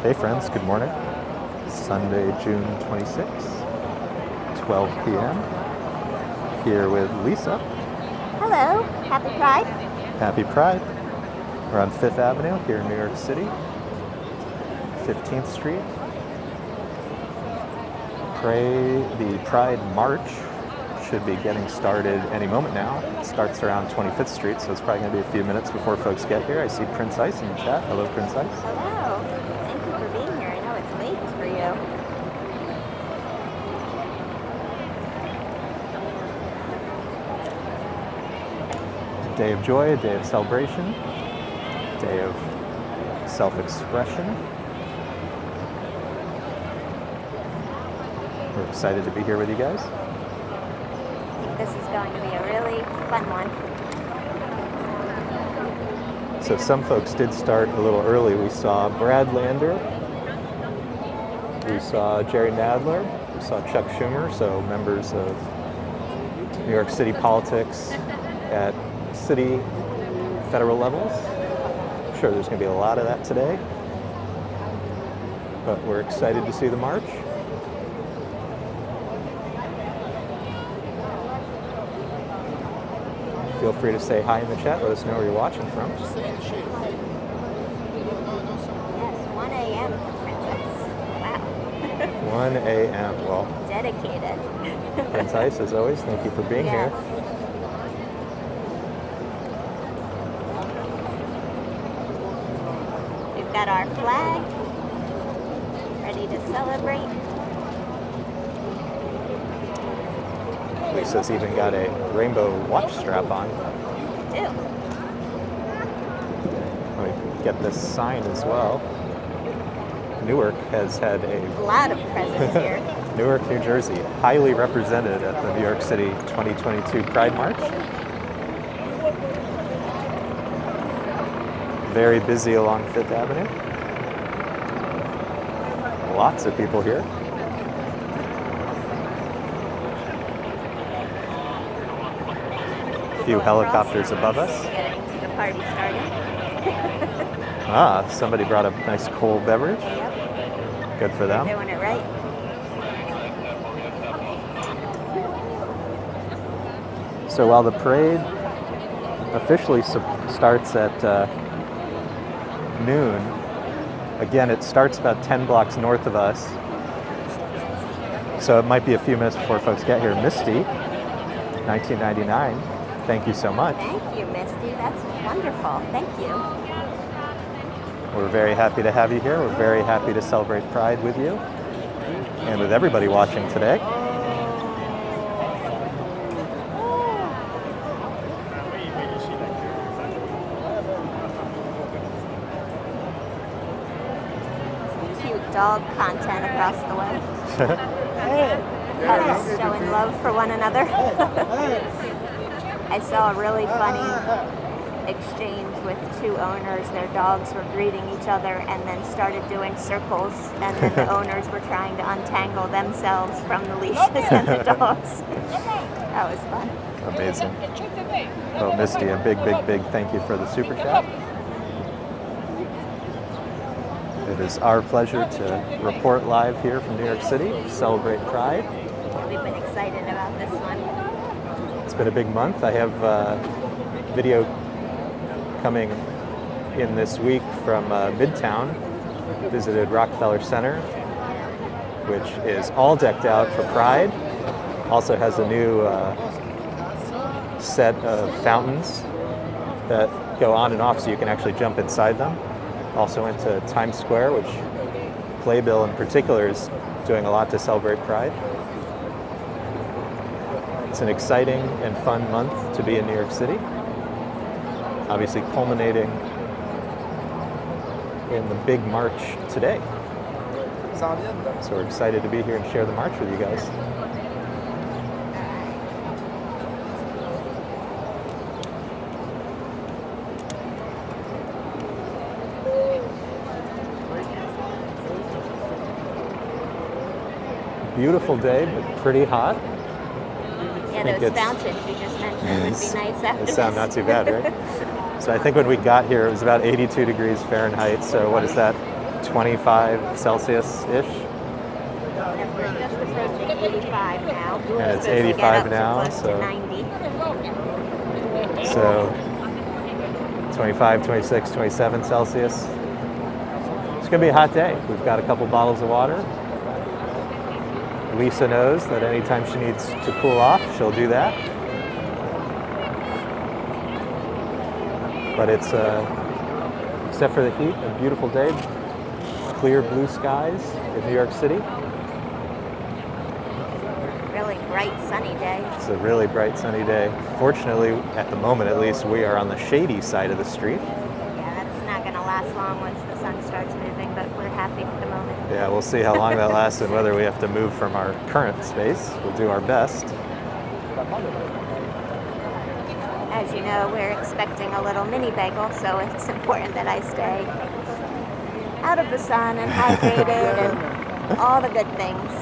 Hey friends, good morning. Sunday, June 26th, 12 p.m. Here with Lisa. Hello, happy Pride. Happy Pride. We're on 5th Avenue here in New York City, 15th Street. The Pride March should be getting started any moment now. It starts around 25th Street, so it's probably going to be a few minutes before folks get here. I see Prince Ice in the chat. Hello, Prince Ice. Hello. Thank you for being here. I know it's late for you. A day of joy, a day of celebration, a day of self-expression. We're excited to be here with you guys. I think this is going to be a really fun one. So some folks did start a little early. We saw Brad Lander, we saw Jerry Nadler, we saw Chuck Schumer, so members of New York City politics at city, federal levels. I'm sure there's going to be a lot of that today, but we're excited to see the march. Feel free to say hi in the chat. Let us know where you're watching from. Yes, 1 a.m. Princess. Wow. 1 a.m. Well, Dedicated. Prince Ice, as always, thank you for being here. We've got our flag ready to celebrate. Lisa's even got a rainbow watch strap on. Too. Let me get this sign as well. Newark has had A lot of presents here. Newark, New Jersey, highly represented at the New York City 2022 Pride March. Very busy along 5th Avenue. Lots of people here. A few helicopters above us. Getting the party started. Somebody brought a nice cold beverage. Yep. Good for them. Doing it right. So while the parade officially starts at noon, again, it starts about 10 blocks north of us. So it might be a few minutes before folks get here. Misty, 1999, thank you so much. Thank you, Misty. That's wonderful. Thank you. We're very happy to have you here. We're very happy to celebrate Pride with you and with everybody watching today. Cute dog content across the way. Puppies showing love for one another. I saw a really funny exchange with two owners. Their dogs were greeting each other and then started doing circles, and then the owners were trying to untangle themselves from the leashes and the dogs. That was fun. Amazing. Well, Misty, a big, big, big thank you for the super chat. It is our pleasure to report live here from New York City, celebrate Pride. We've been excited about this one. It's been a big month. I have video coming in this week from Midtown. Visited Rockefeller Center, which is all decked out for Pride. Also has a new set of fountains that go on and off so you can actually jump inside them. Also went to Times Square, which Playbill in particular is doing a lot to celebrate Pride. It's an exciting and fun month to be in New York City. Obviously culminating in the big march today. So we're excited to be here and share the march with you guys. Beautiful day, but pretty hot. Yeah, those fountains you just mentioned would be nice after They sound not too bad, right? So I think when we got here, it was about 82 degrees Fahrenheit. So what is that? 25 Celsius-ish. We're just approaching 85 now. And it's Supposed to 85 get up to now, close so- to 90. So 25, 26, 27 Celsius. It's going to be a hot day. We've got a couple bottles of water. Lisa knows that anytime she needs to cool off, she'll do that. But it's, except for the heat, a beautiful day. Clear blue skies in New York City. Really bright, sunny day. It's a really bright, sunny day. Fortunately, at the moment at least, we are on the shady side of the street. Yeah, that's not going to last long once the sun starts moving, but we're happy for the moment. Yeah, we'll see how long that lasts and whether we have to move from our current space. We'll do our best. As you know, we're expecting a little mini bagel, so it's important that I stay out of the sun and hydrated and all the good things.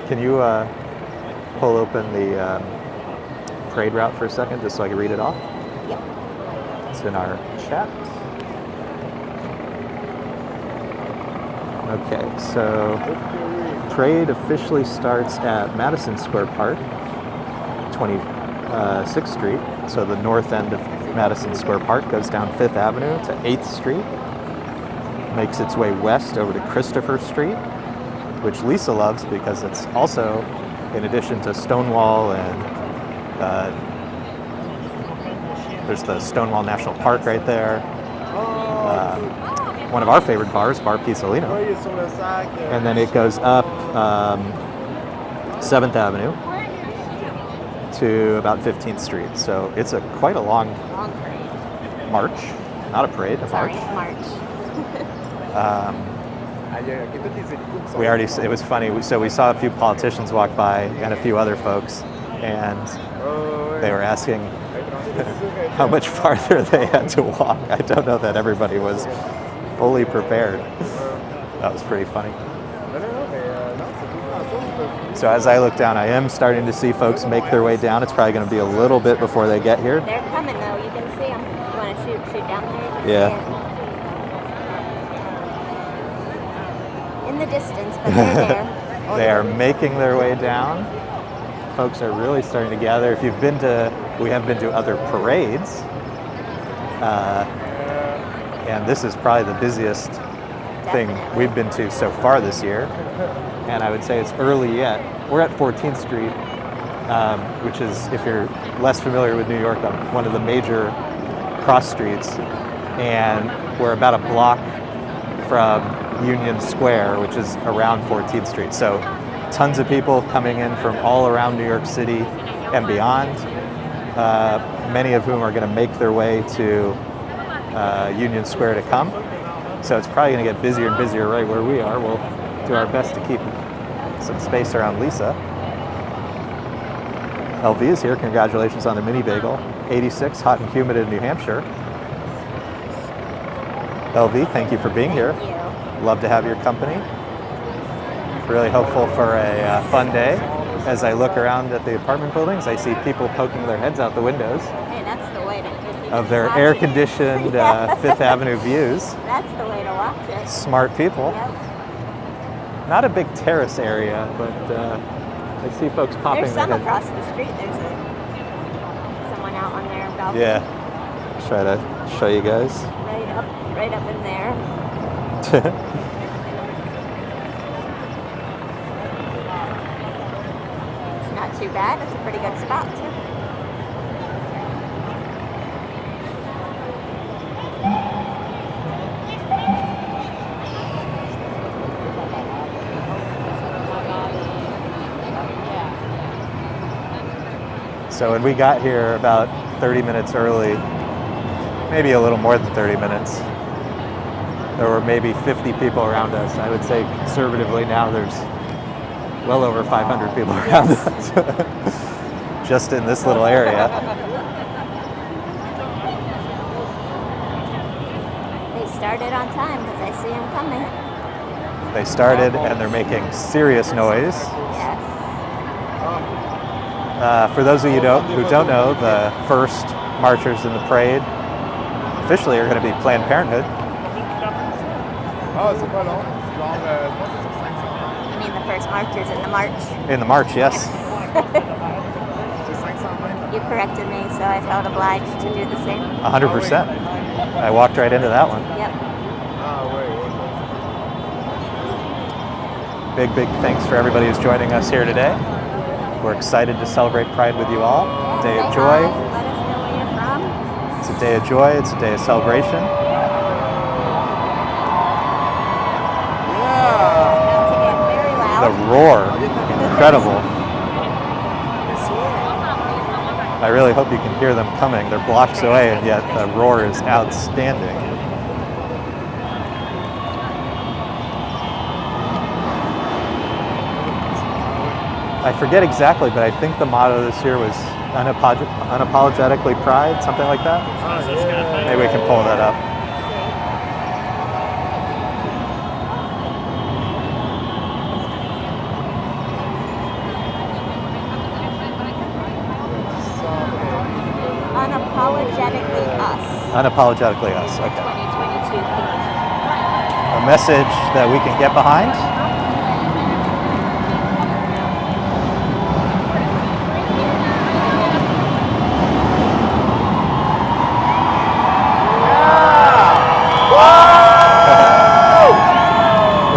Can you pull open the parade route for a second just so I can read it off? Yep. It's in our chat. Okay, so parade officially starts at Madison Square Park, 26th Street. So the north end of Madison Square Park goes down 5th Avenue to 8th Street, makes its way west over to Christopher Street, which Lisa loves because it's also, in addition to Stonewall and there's the Stonewall National Park right there. One of our favorite bars, Bar Pisolino. And then it goes up 7th Avenue to about 15th Street. So it's quite a long parade. march. Not a parade, a Sorry, march. March. It was funny. So we saw a few politicians walk by and a few other folks, and they were asking how much farther they had to walk. I don't know that everybody was fully prepared. That was pretty funny. So as I look down, I am starting to see folks make their way down. It's probably going to be a little bit before they get here. They're coming though. You can see them. You want to shoot down there? You can Yeah. see it. In the distance, but they're there. They are making their way down. Folks are really starting to gather. If you've been to, we have been to other parades, and this is probably the busiest thing Definitely. we've been to so far this year. And I would say it's early yet. We're at 14th Street, which is, if you're less familiar with New York, one of the major cross streets. And we're about a block from Union Square, which is around 14th Street. So tons of people coming in from all around New York City and beyond, many of whom are going to make their way to Union Square to come. So it's probably going to get busier and busier right where we are. We'll do our best to keep some space around Lisa. LV is here. Congratulations on the mini bagel. 86, hot and humid in New Hampshire. LV, thank you for being here. Thank you. Love to have your company. Really hopeful for a fun day. As I look around at the apartment buildings, I see people poking their heads out the windows Hey, that's the way to of their air-conditioned Fifth Avenue views. That's the way to watch it. Smart people. Yep. Not a big terrace area, but I see folks popping There's their some heads. across the street. There's someone out on their balcony. Yeah. Try to show you guys. Right up in there. It's not too bad. It's a pretty good spot too. So when we got here about 30 minutes early, maybe a little more than 30 minutes, there were maybe 50 people around us. I would say conservatively now there's well over 500 people around us just in this little area. They started on time because I see them coming. They started and they're making serious noise. Yes. For those of you who don't know, the first marchers in the parade officially are going to be Planned Parenthood. Oh, c'est pas long. I mean, the first march is in the march. In the march, yes. You corrected me, so I felt obliged to do the same. 100%. I walked right into that one. Yep. Big thanks for everybody who's joining us here today. We're excited to celebrate Pride with you all. Day of joy. Let us know where you're from. It's a day of joy. It's a day of celebration. About to get very loud. The roar, incredible. I really hope you can hear them coming. They're blocks away, and yet the roar is outstanding. I forget exactly, but I think the motto this year was unapologetically Pride, something like that. Maybe we can pull that up. Unapologetically us. Unapologetically us, okay. 2022 A message that we can get behind.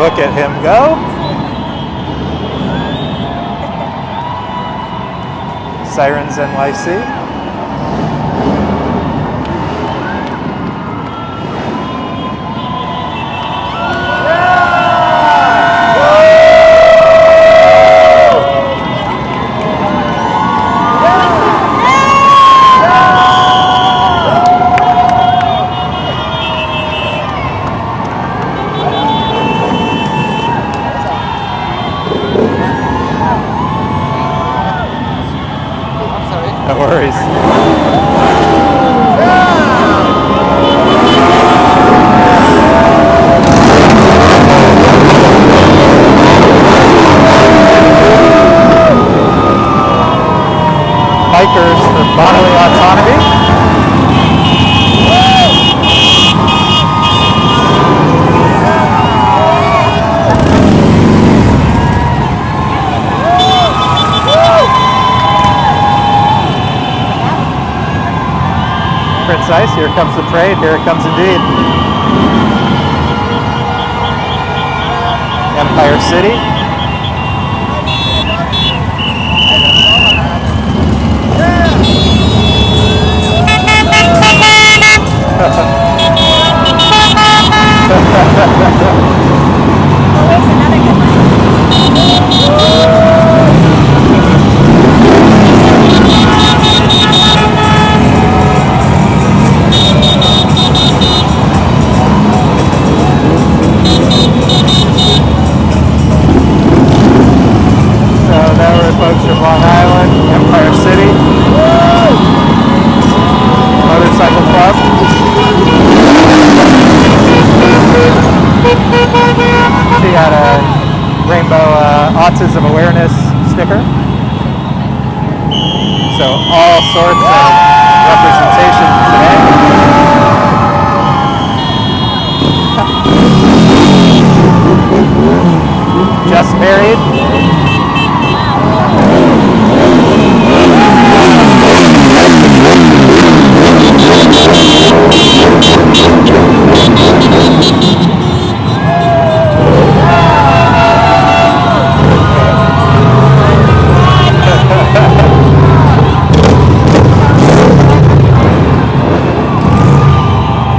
Look at him go. Sirens NYC. No worries. Bikers for bodily autonomy. Precise, here comes the parade, here it comes indeed. Empire City. There's another good one. So there were folks from Long Island, Empire City, Motorcycle Club. She had a rainbow autism awareness sticker. So all sorts of representation today. Just married.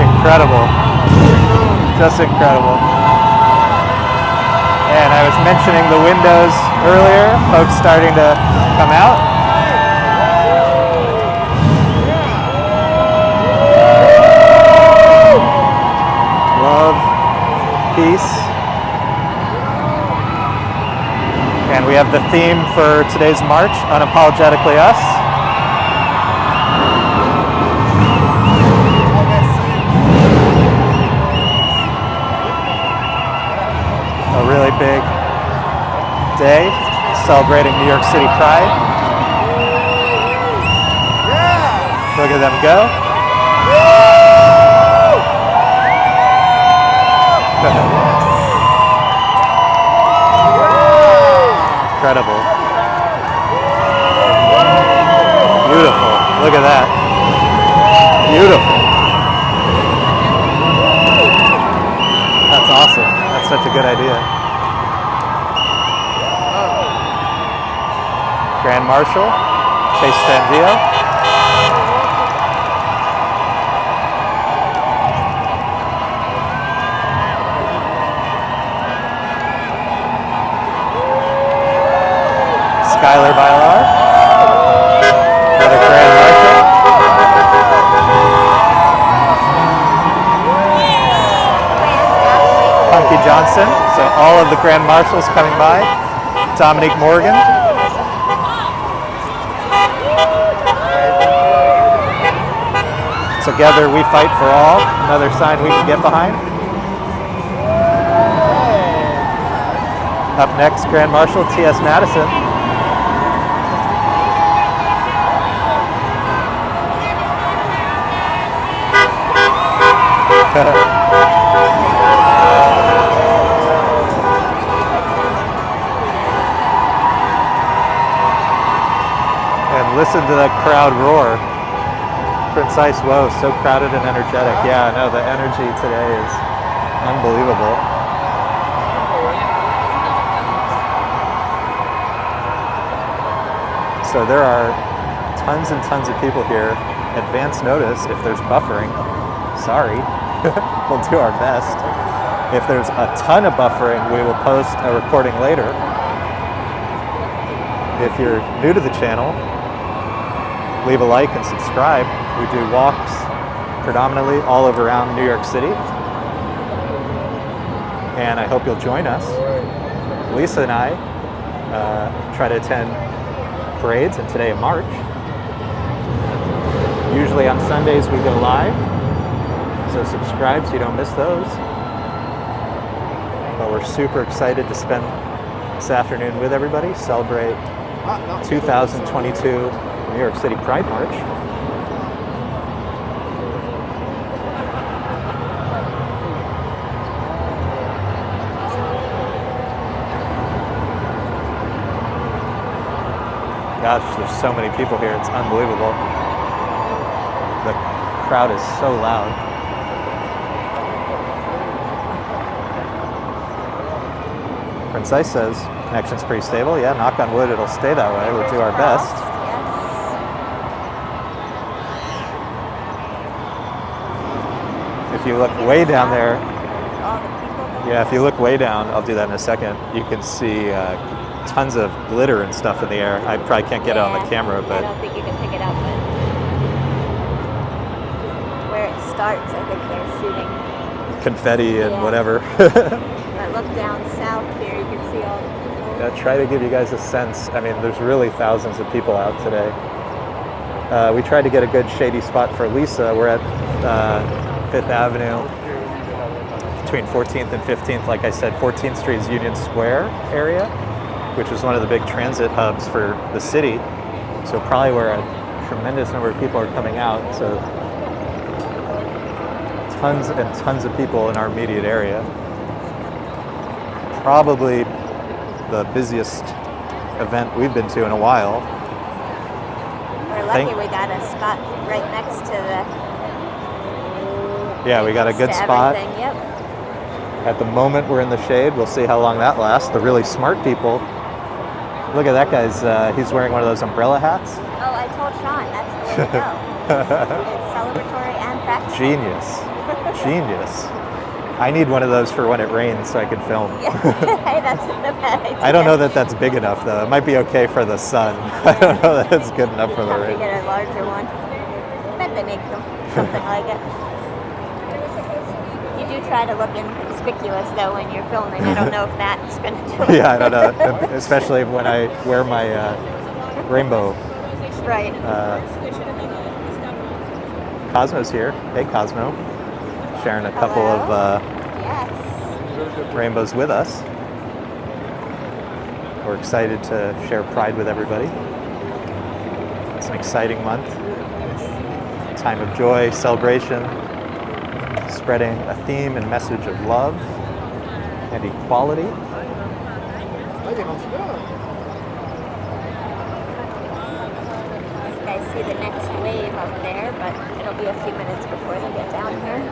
Incredible. Just incredible. And I was mentioning the windows earlier, folks starting to come out. Love, peace. And we have the theme for today's march, Unapologetically Us. A really big day celebrating New York City Pride. Look at them go. Marshal, Chase Strangio. Skylar Bailar, another Grand Marshal. Punky Johnson, so all of the Grand Marshals coming by. Dominique Morgan. Together we fight for all, another sign we can get behind. Up next, Grand Marshal T.S. Madison. And listen to that crowd roar. Prince Ice, whoa, so crowded and energetic. Yeah, no, the energy today is unbelievable. So there are tons and tons of people here. Advance notice if there's buffering. Sorry, we'll do our best. If there's a ton of buffering, we will post a recording later. If you're new to the channel, leave a like and subscribe. We do walks predominantly all over around New York City. And I hope you'll join us. Lisa and I try to attend parades, and today in March. Usually on Sundays we go live, so subscribe so you don't miss those. But we're super excited to spend this afternoon with everybody, celebrate 2022 New York City Pride March. Gosh, there's so many people here, it's unbelievable. The crowd is so loud. Prince Ice says, connection's pretty stable. Yeah, knock on wood, it'll stay that way. We'll do our best. If you look way down there, yeah, if you look way down, I'll do that in a second, you can see tons of glitter and stuff in the air. I probably can't get it on the camera, but I don't think you can pick it up, but where it starts, I think they're shooting confetti and whatever. But look down south here, you can see all the people. Yeah, try to give you guys a sense. I mean, there's really thousands of people out today. We tried to get a good shady spot for Lisa. We're at 5th Avenue between 14th and 15th. Like I said, 14th Street is Union Square area, which is one of the big transit hubs for the city. So probably where a tremendous number of people are coming out. So tons and tons of people in our immediate area. Probably the busiest event we've been to in a while. We're lucky we got a spot right next to the... Yeah, we got a good spot. Yep. At the moment we're in the shade. We'll see how long that lasts. The really smart people. Look at that guy's, he's wearing one of those umbrella hats. Oh, I told Sean, that's the way to go. It's celebratory and practical. Genius. Genius. I need one of those for when it rains so I can film. Yeah. Hey, that's not a bad idea. I don't know that that's big enough though. It might be okay for the sun. I don't know that it's good enough for the rain. Get a larger one. I bet they make them something like it. You do try to look inconspicuous though when you're filming. I don't know if that's going to do it. Yeah, I don't know. Especially when I wear my rainbow. Right. Cosmo's here. Hey, Cosmo. Sharing a couple of rainbows with us. We're excited to share Pride with everybody. It's an exciting month. Time of joy, celebration, spreading a theme and message of love and equality. You guys see the next wave up there, but it'll be a few minutes before they get down here.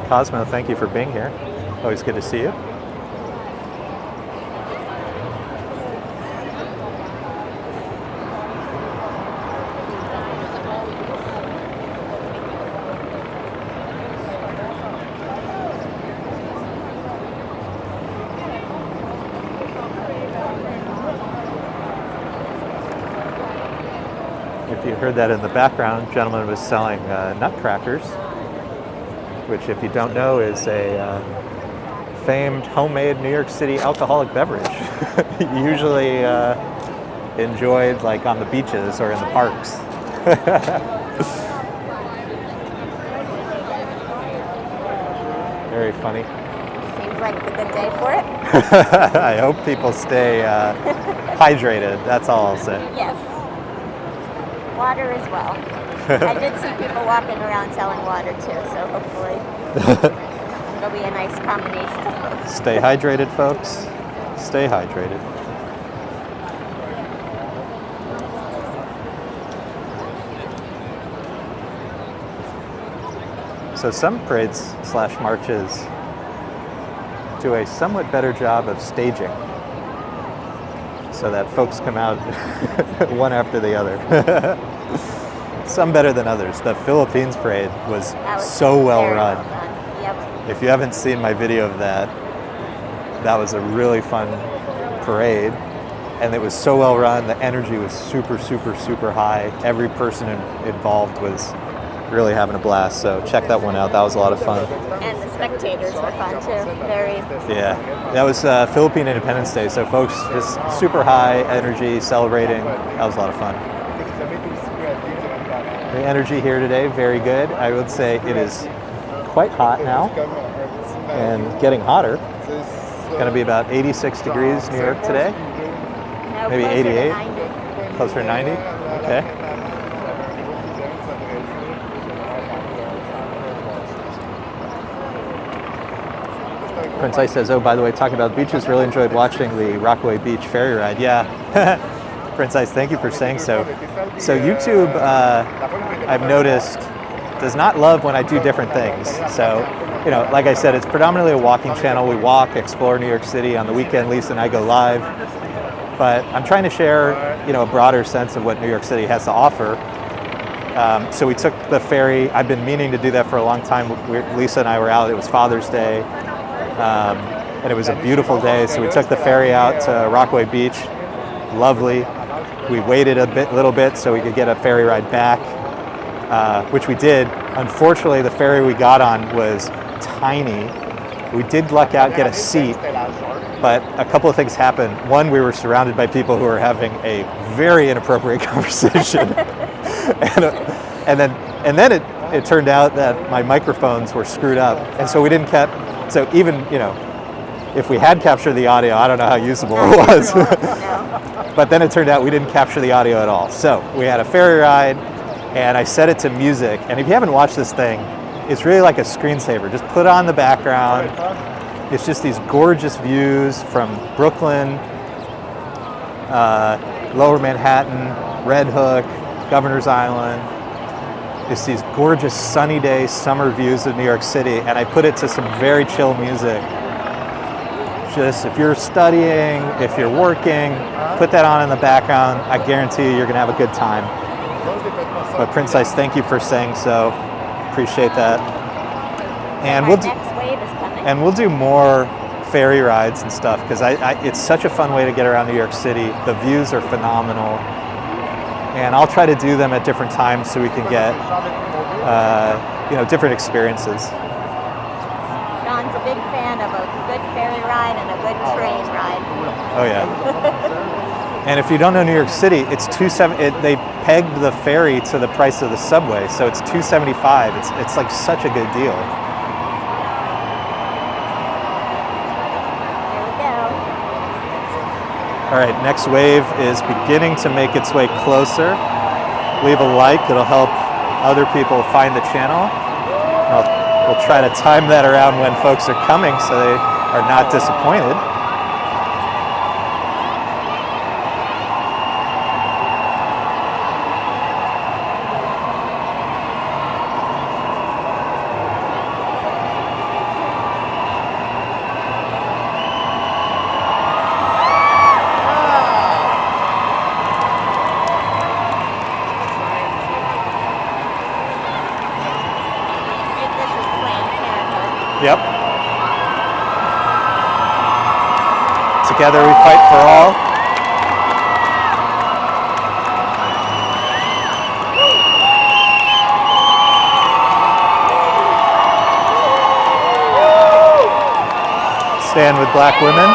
Cosmo, thank you for being here. Always good to see you. If you heard that in the background, gentleman was selling nutcrackers, which, if you don't know, is a famed homemade New York City alcoholic beverage. Usually enjoyed like on the beaches or in the parks. Very funny. Seems like a good day for it. I hope people stay hydrated. That's all I'll say. Yes. Water as well. I did see people walking around selling water too, so hopefully it'll be a nice combination of both. Stay hydrated, folks. Stay hydrated. So some parades / marches do a somewhat better job of staging so that folks come out one after the other. Some better than others. The Philippines parade was so well run. Yep. If you haven't seen my video of that, that was a really fun parade, and it was so well run. The energy was super, super, super high. Every person involved was really having a blast, so check that one out. That was a lot of fun. And the spectators were fun too. Very. Yeah, that was Philippine Independence Day, so folks just super high energy celebrating. That was a lot of fun. The energy here today, very good. I would say it is quite hot now and getting hotter. It's going to be about 86 degrees New York today. No, Maybe closer to 88? 90. Closer to 90? Okay. Prince Ice says, oh, by the way, talking about beaches, really enjoyed watching the Rockaway Beach ferry ride. Yeah. Prince Ice, thank you for saying so. So YouTube, I've noticed, does not love when I do different things. So, you know, like I said, it's predominantly a walking channel. We walk, explore New York City. On the weekend, Lisa and I go live. But I'm trying to share, you know, a broader sense of what New York City has to offer. So we took the ferry. I've been meaning to do that for a long time. Lisa and I were out. It was Father's Day. And it was a beautiful day. So we took the ferry out to Rockaway Beach. Lovely. We waited a little bit so we could get a ferry ride back, which we did. Unfortunately, the ferry we got on was tiny. We did luck out, get a seat, but a couple of things happened. One, we were surrounded by people who were having a very inappropriate conversation. and then it turned out that my microphones were screwed up, and so we didn't so even, you know, if we had captured the audio, I don't know how usable it was. But then it turned out we didn't capture the audio at all. So we had a ferry ride, and I set it to music. And if you haven't watched this thing, it's really like a screensaver. Just put on the background. It's just these gorgeous views from Brooklyn, Lower Manhattan, Red Hook, Governor's Island. It's these gorgeous sunny day summer views of New York City, and I put it to some very chill music. Just if you're studying, if you're working, put that on in the background. I guarantee you're gonna have a good time. But Prince Ice, thank you for saying so. Appreciate that. And Our next wave is coming. and we'll do more ferry rides and stuff, because it's such a fun way to get around New York City. The views are phenomenal. And I'll try to do them at different times so we can get, you know, different experiences. John's a big fan of a good ferry ride and a good train ride. Oh yeah. And if you don't know New York City, it's they pegged the ferry to the price of the subway, so it's $2.75. It's like such a good deal. Here we go. All right, next wave is beginning to make its way closer. Leave a like, it'll help other people find the channel. We'll try to time that around when folks are coming so they are not disappointed. Together we fight for all. Stand with black women.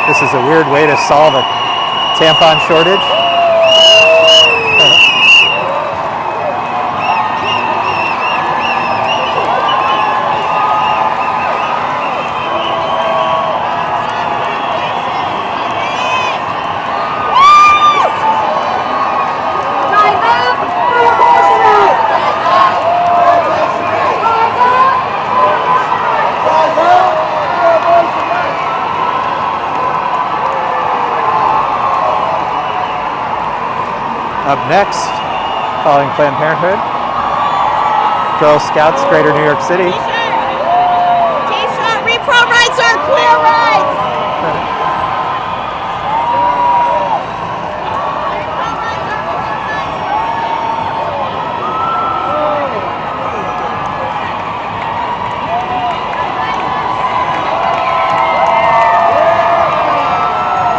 This is a weird way to solve a tampon shortage. Up next, following Planned Parenthood, Girl Scouts, Greater New York City. T-shirt, repro rights are queer rights.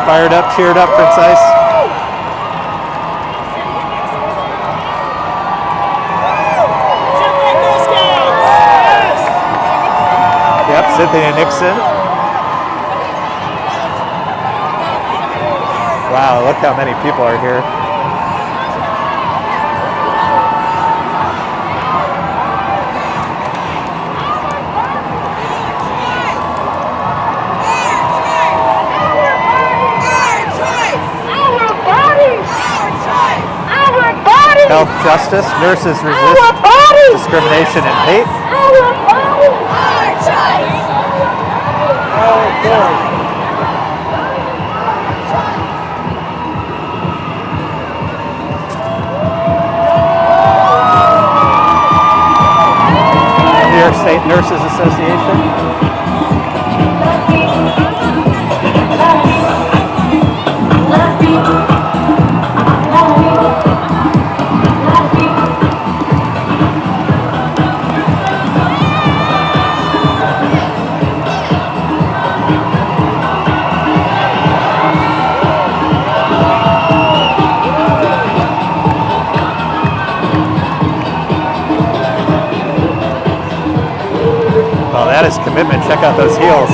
Fired up, cheered up, Prince Ice. Yep, Cynthia Nixon. Wow, look how many people are here. Health justice, nurses resist discrimination and hate. New York State Nurses Association. Oh, that is commitment. Check out those heels.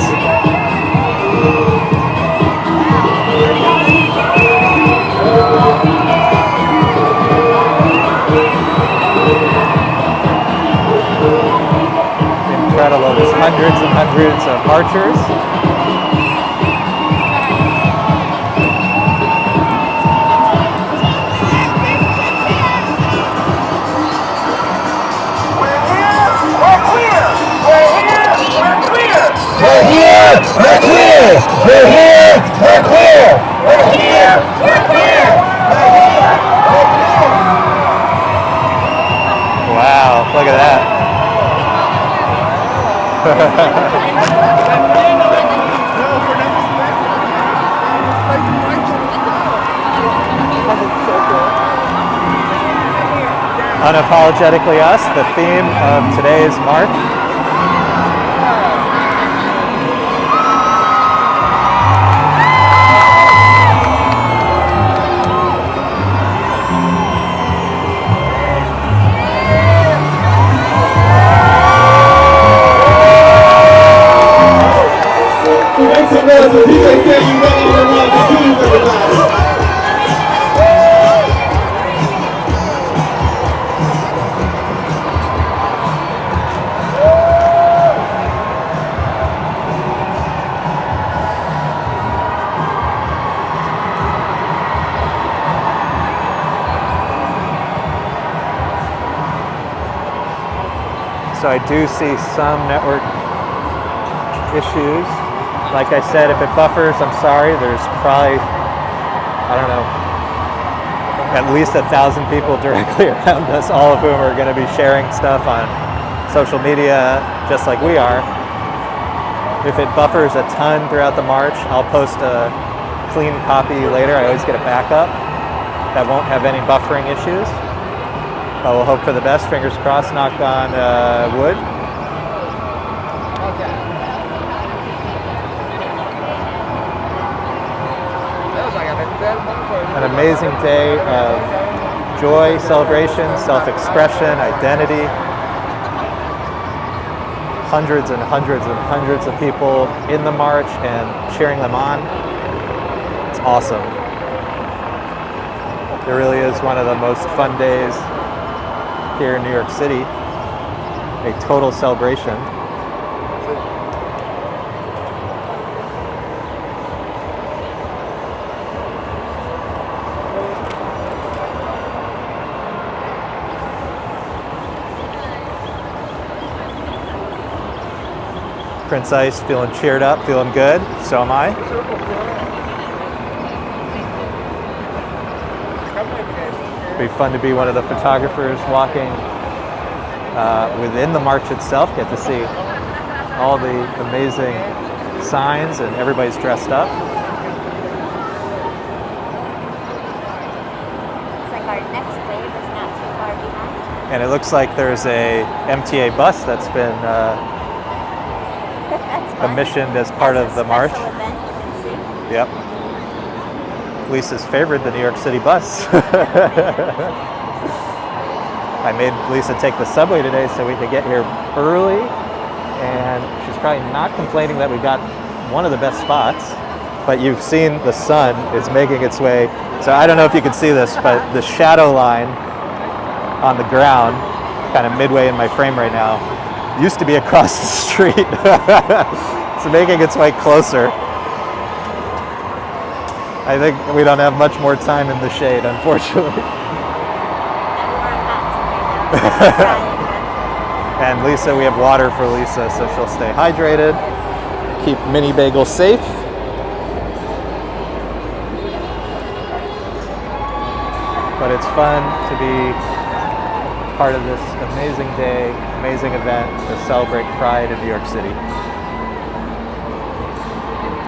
Incredible. There's hundreds and hundreds of marchers. We're here, we're queer! We're here, we're queer! We're here, we're queer! Wow, look at that. Unapologetically Us, the theme of today's march. Make some noise for DJ Sam, you ready to run the keys, everybody. So I do see some network issues. Like I said, if it buffers, I'm sorry. There's probably I don't know, at least 1,000 people directly around us, all of whom are going to be sharing stuff on social media just like we are. If it buffers a ton throughout the march, I'll post a clean copy later. I always get a backup that won't have any buffering issues. But we'll hope for the best. Fingers crossed, knock on wood. An amazing day of joy, celebration, self-expression, identity. Hundreds and hundreds and hundreds of people in the march and cheering them on. It's awesome. It really is one of the most fun days here in New York City. A total celebration. Prince Ice feeling cheered up, feeling good. So am I. It'll be fun to be one of the photographers walking within the march itself. Get to see all the amazing signs and everybody's dressed up. Looks like our next wave is not too far behind. And it looks like there's a Mta Bus that's been commissioned as part of the march. Special event, you can see. Yep. Lisa's favored the New York City bus. I made Lisa take the subway today so we could get here early, and she's probably not complaining that we got one of the best spots, but you've seen the sun is making its way. So I don't know if you can see this, but the shadow line on the ground, kind of midway in my frame right now, used to be across the street. It's making its way closer. I think we don't have much more time in the shade, unfortunately. And Lisa, we have water for Lisa, so she'll stay hydrated. Keep Mini Bagel safe. But it's fun to be part of this amazing day, amazing event to celebrate Pride in New York City.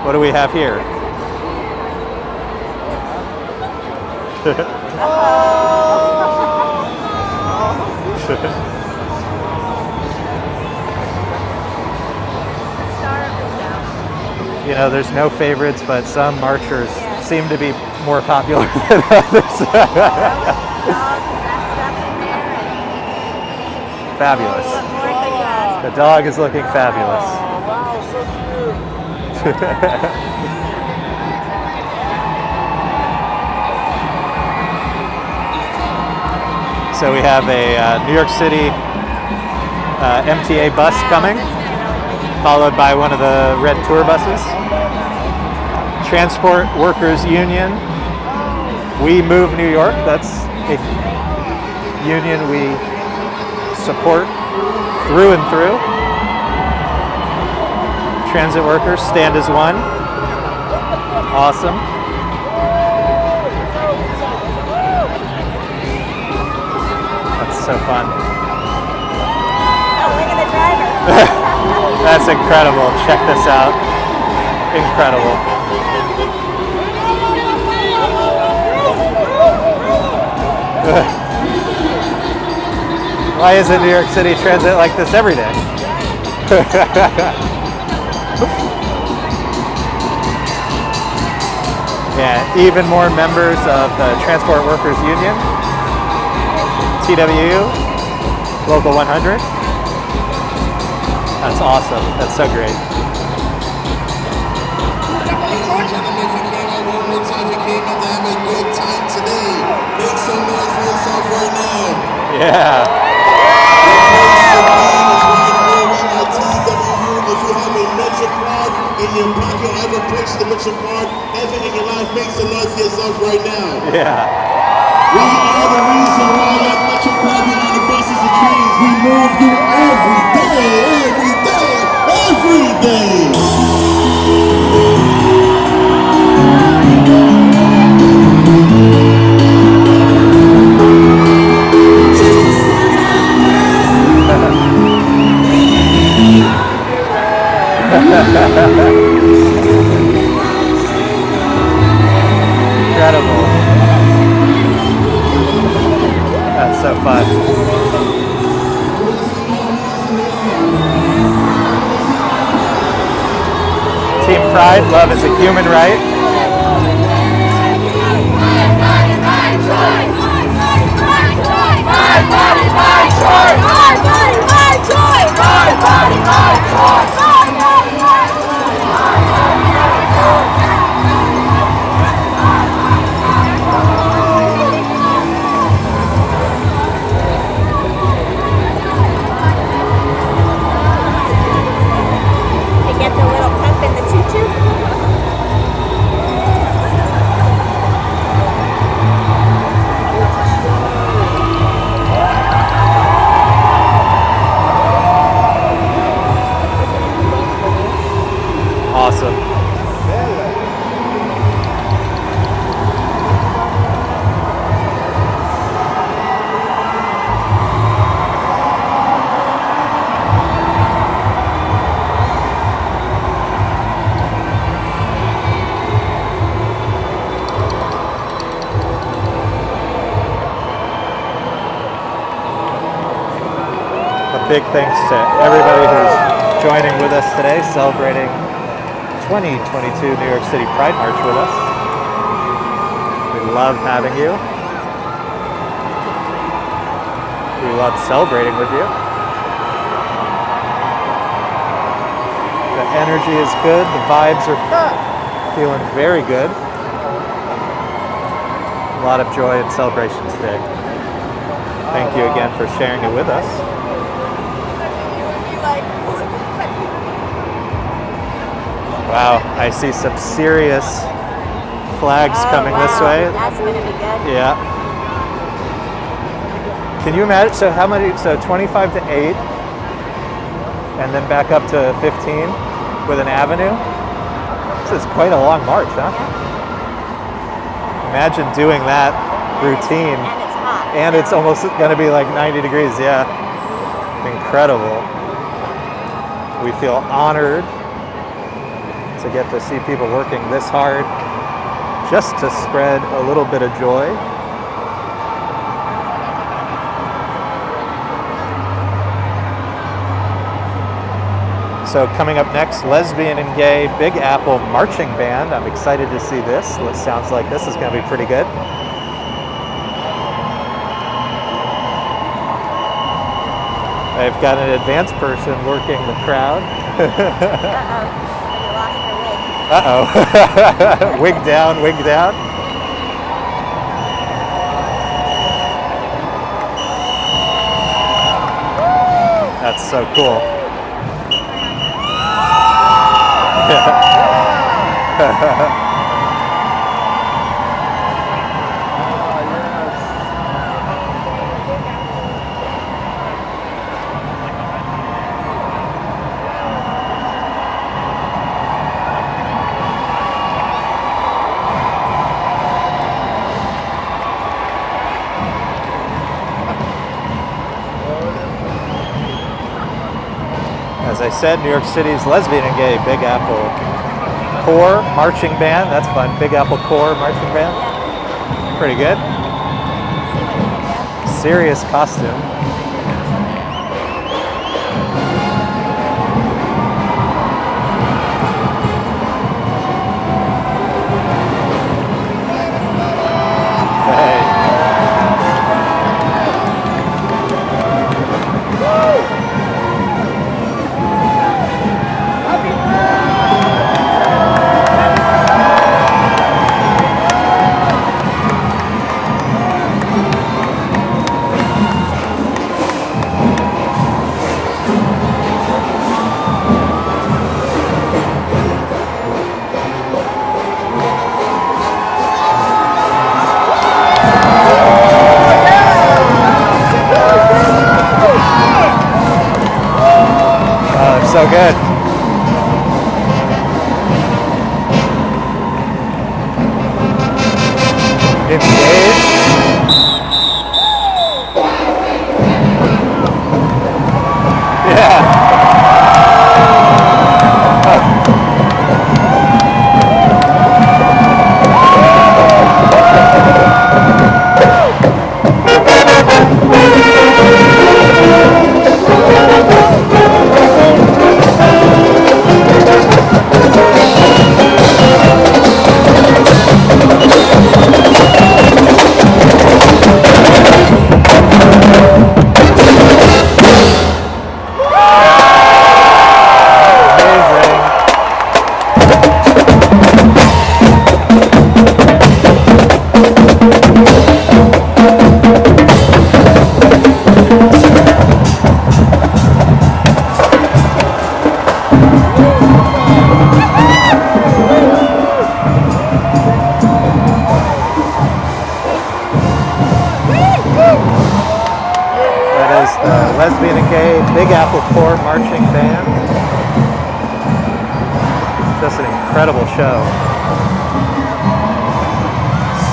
What do we have here? You know, there's no favorites, but some marchers seem to be more popular than others. Fabulous. The dog is looking fabulous. Oh, wow, so cute. So we have a New York City Mta bus coming, followed by one of the red tour buses. Transport Workers Union, We Move New York, that's a union we support through and through. Transit workers, stand as one. Awesome. That's so fun. Oh, look at the driver. That's incredible. Check this out. Incredible. Why isn't New York City Transit like this every day? Yeah, even more members of the Transport Workers Union, TWU, Local 100. That's awesome. That's so great. Yeah. In your pocket, ever purchased the mission card, ever in your life, make some noise for yourself right now. Yeah. We are the reason why that mission card manifests the dreams. We move you every day, every day, every day. So fun. Team Pride, love is a human right. To get the little pump in the tutu. Awesome. A big thanks to everybody who's joining with us today, celebrating 2022 New York City Pride March with us. We love having you. We love celebrating with you. The energy is good. The vibes are feeling very good. A lot of joy and celebration today. Thank you again for sharing it with us. Wow, I see some serious flags coming this way. That's going to be good. Yeah. Can you imagine? So how many? So 25 to 8, and then back up to 15 with an avenue. This is quite a long march, huh? Imagine doing that routine. And it's hot. And it's almost going to be like 90 degrees, yeah. Incredible. We feel honored to get to see people working this hard just to spread a little bit of joy. So coming up next, Lesbian and Gay Big Apple Marching Band. I'm excited to see this. It sounds like this is going to be pretty good. I've got an advanced person working the crowd. Uh-oh. Wig down, wig down. That's so cool. As I said, New York City's Lesbian and Gay Big Apple Core Marching Band. That's fun. Big Apple Core Marching Band. Pretty good. Serious costume. So good. Engage. Yeah. Lesbian and Gay Big Apple Corps Marching Band. Just an incredible show.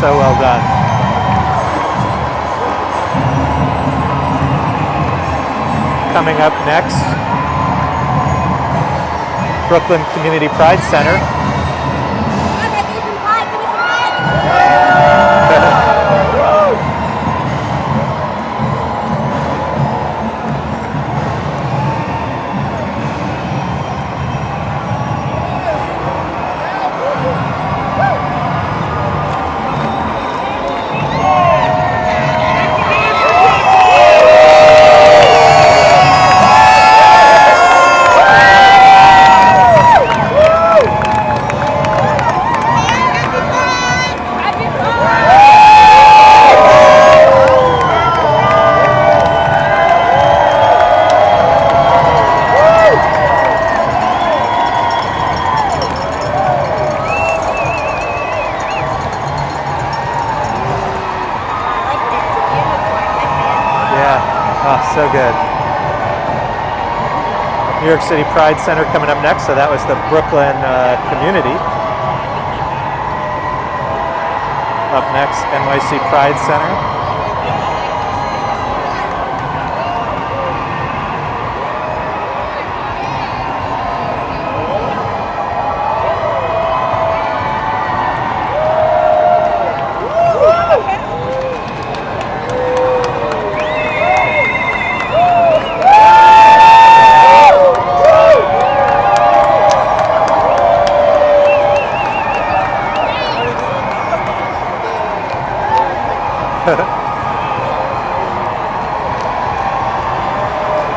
So well done. Coming up next, Brooklyn Community Pride Center. So good. New York City Pride Center coming up next. So that was the Brooklyn community. Up next, NYC Pride Center.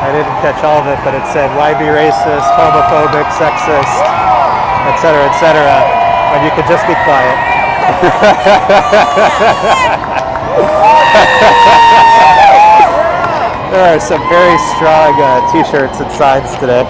I didn't catch all of it, but it said, why be racist, homophobic, sexist, etc., when you could just be quiet. There are some very strong t-shirts and signs today.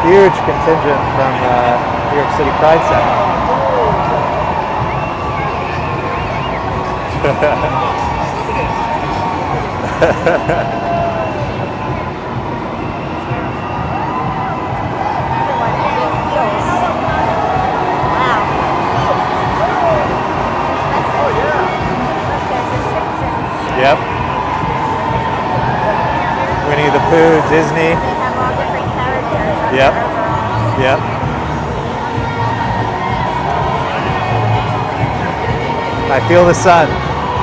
Huge contingent from New York City Pride Center. Yep. Winnie the Pooh, Disney. Yep. Yep. I feel the sun.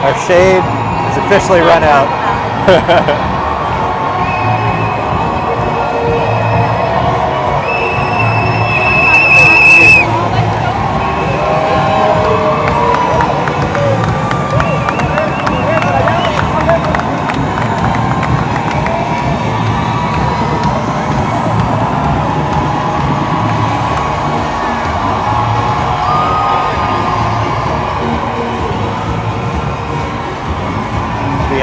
Our shade is officially run out.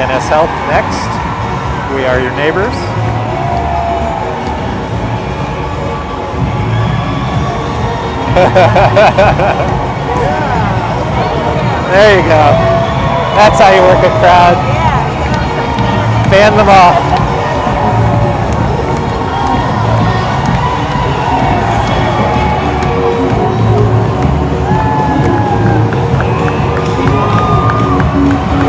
NS Health next. We are your neighbors. There you go. That's how you work a crowd. Fan them off.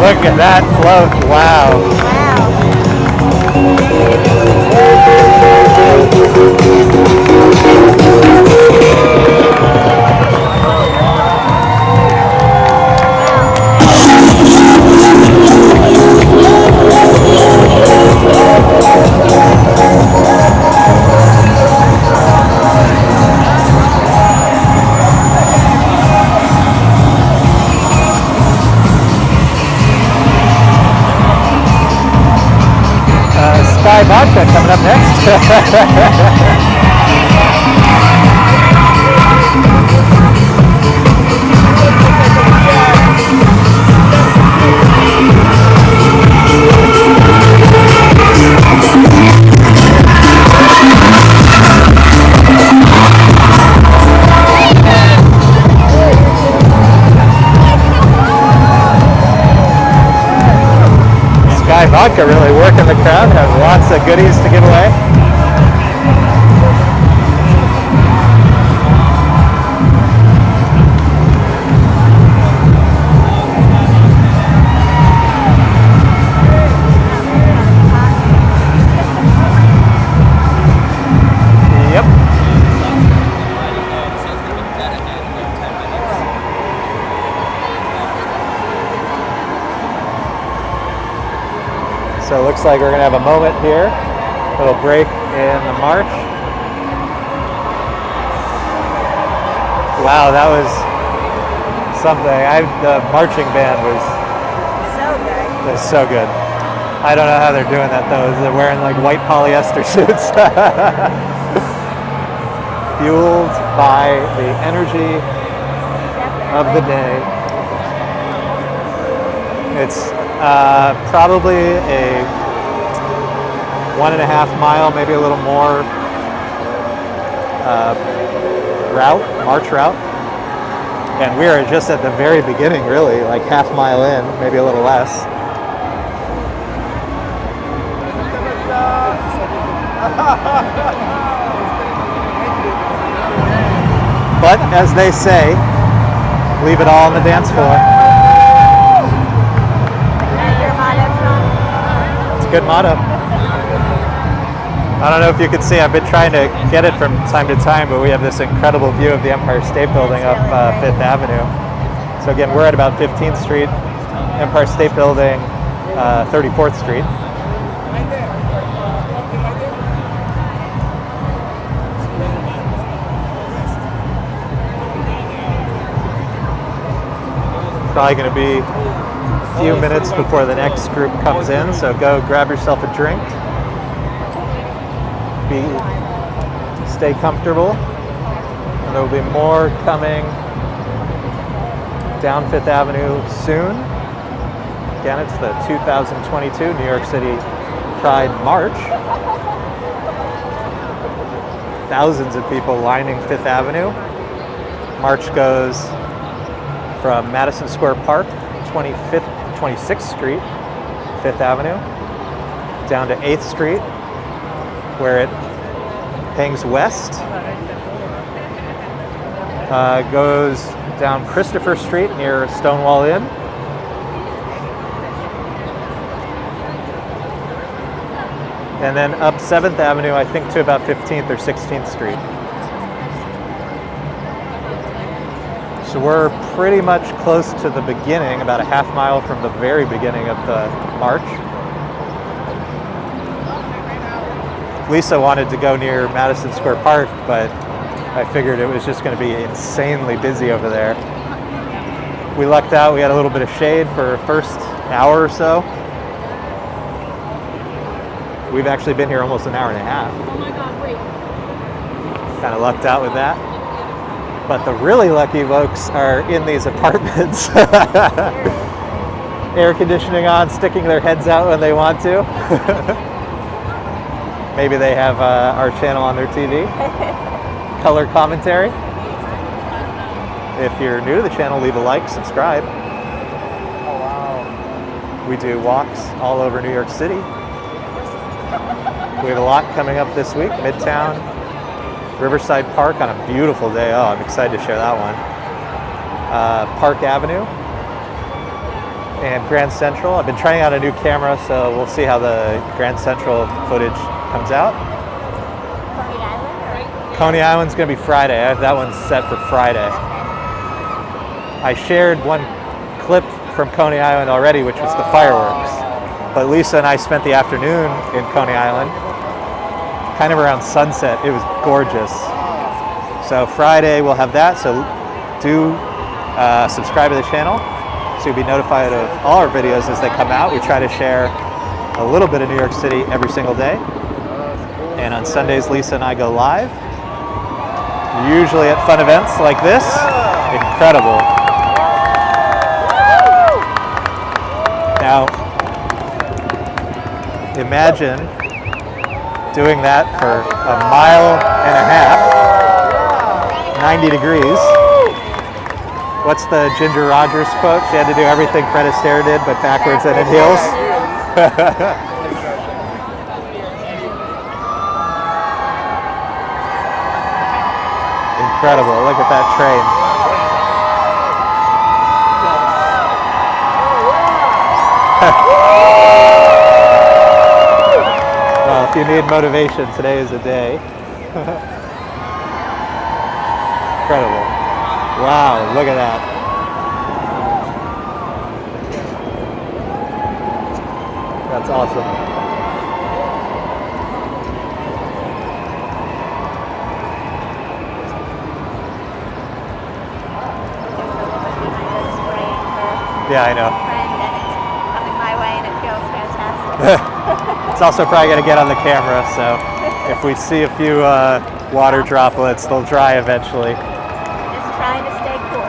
Look at that float. Wow. Vodka coming up next. Lots of goodies to give away. Yep. So it looks like we're going to have a moment here, a little break in the march. Wow, that was something. The marching band was so good. I don't know how they're doing that though. They're wearing like white polyester suits. Fueled by the energy of the day. It's probably a 1.5 mile, maybe a little more march route. And we are just at the very beginning, really, like half mile in, maybe a little less. But as they say, leave it all on the dance floor. It's a good motto. I don't know if you can see, I've been trying to get it from time to time, but we have this incredible view of the Empire State Building up 5th Avenue. So again, we're at about 15th Street, Empire State Building, 34th Street. Probably going to be a few minutes before the next group comes in, so go grab yourself a drink. Stay comfortable. And there will be more coming down 5th Avenue soon. Again, it's the 2022 New York City Pride March. Thousands of people lining 5th Avenue. March goes from Madison Square Park, 26th Street, 5th Avenue, down to 8th Street, where it hangs west, goes down Christopher Street near Stonewall Inn, and then up 7th Avenue, I think to about 15th or 16th Street. So we're pretty much close to the beginning, about a half mile from the very beginning of the march. Lisa wanted to go near Madison Square Park, but I figured it was just going to be insanely busy over there. We lucked out, we had a little bit of shade for the first hour or so. We've actually been here almost an hour and a half. Oh my God, wait. Kind of lucked out with that. But the really lucky folks are in these apartments. Air conditioning on, sticking their heads out when they want to. Maybe they have our channel on their TV. Color commentary. If you're new to the channel, leave a like, subscribe. Oh, wow. We do walks all over New York City. We have a lot coming up this week. Midtown, Riverside Park on a beautiful day. Oh, I'm excited to share that one. Park Avenue and Grand Central. I've been trying out a new camera, so we'll see how the Grand Central footage comes out. Coney Island? Coney Island's going to be Friday. I have that one set for Friday. I shared one clip from Coney Island already, which was the fireworks. But Lisa and I spent the afternoon in Coney Island, kind of around sunset. It was gorgeous. So Friday we'll have that, so do subscribe to the channel so you'll be notified of all our videos as they come out. We try to share a little bit of New York City every single day. And on Sundays, Lisa and I go live, usually at fun events like this. Incredible. Now, imagine doing that for a mile and a half, 90 degrees. What's the Ginger Rogers quote? She had to do everything Fred Astaire did, but backwards and in heels. Incredible. Look at that train. Well, if you need motivation, today is a day. Incredible. Wow, look at that. That's awesome. Yeah, I know. Friend, and it's coming my way, and it feels fantastic. It's also probably going to get on the camera, so if we see a few water droplets, they'll dry eventually. Just trying to stay cool.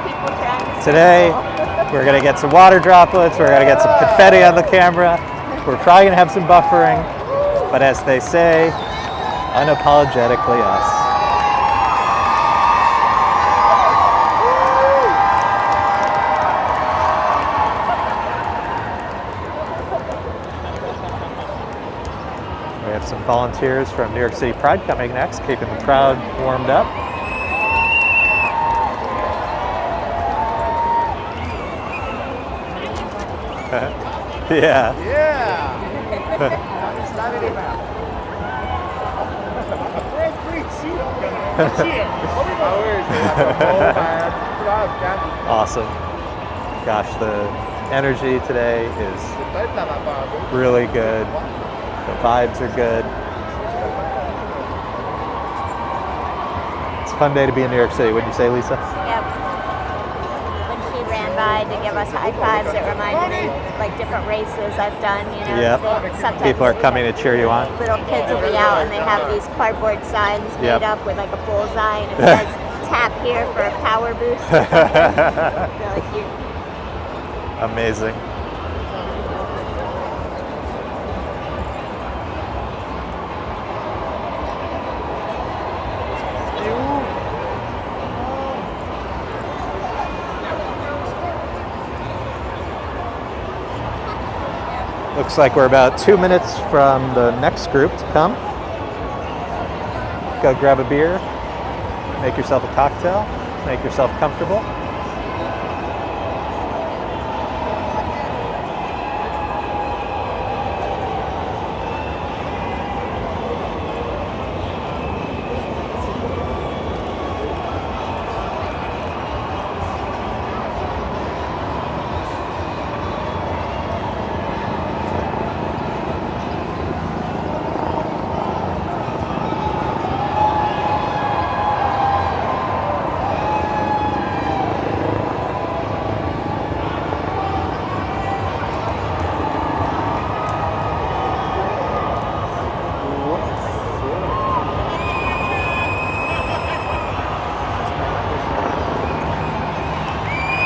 People trying to stay Today, cool. we're going to get some water droplets, we're going to get some confetti on the camera, we're probably going to have some buffering, but as they say, unapologetically us. We have some volunteers from New York City Pride coming next, keeping the crowd warmed up. Yeah. Awesome. Gosh, the energy today is really good. The vibes are good. It's a fun day to be in New York City, wouldn't you say, Lisa? Yep. When she ran by to give us high fives, it reminded me like different races I've done. You know, Yep. sometimes People are coming to cheer you on. little kids will be out and they have these cardboard signs Yep. made up with like a bullseye and it says tap here for a power boost or something. Really cute. Amazing. Looks like we're about 2 minutes from the next group to come. Go grab a beer, make yourself a cocktail, make yourself comfortable.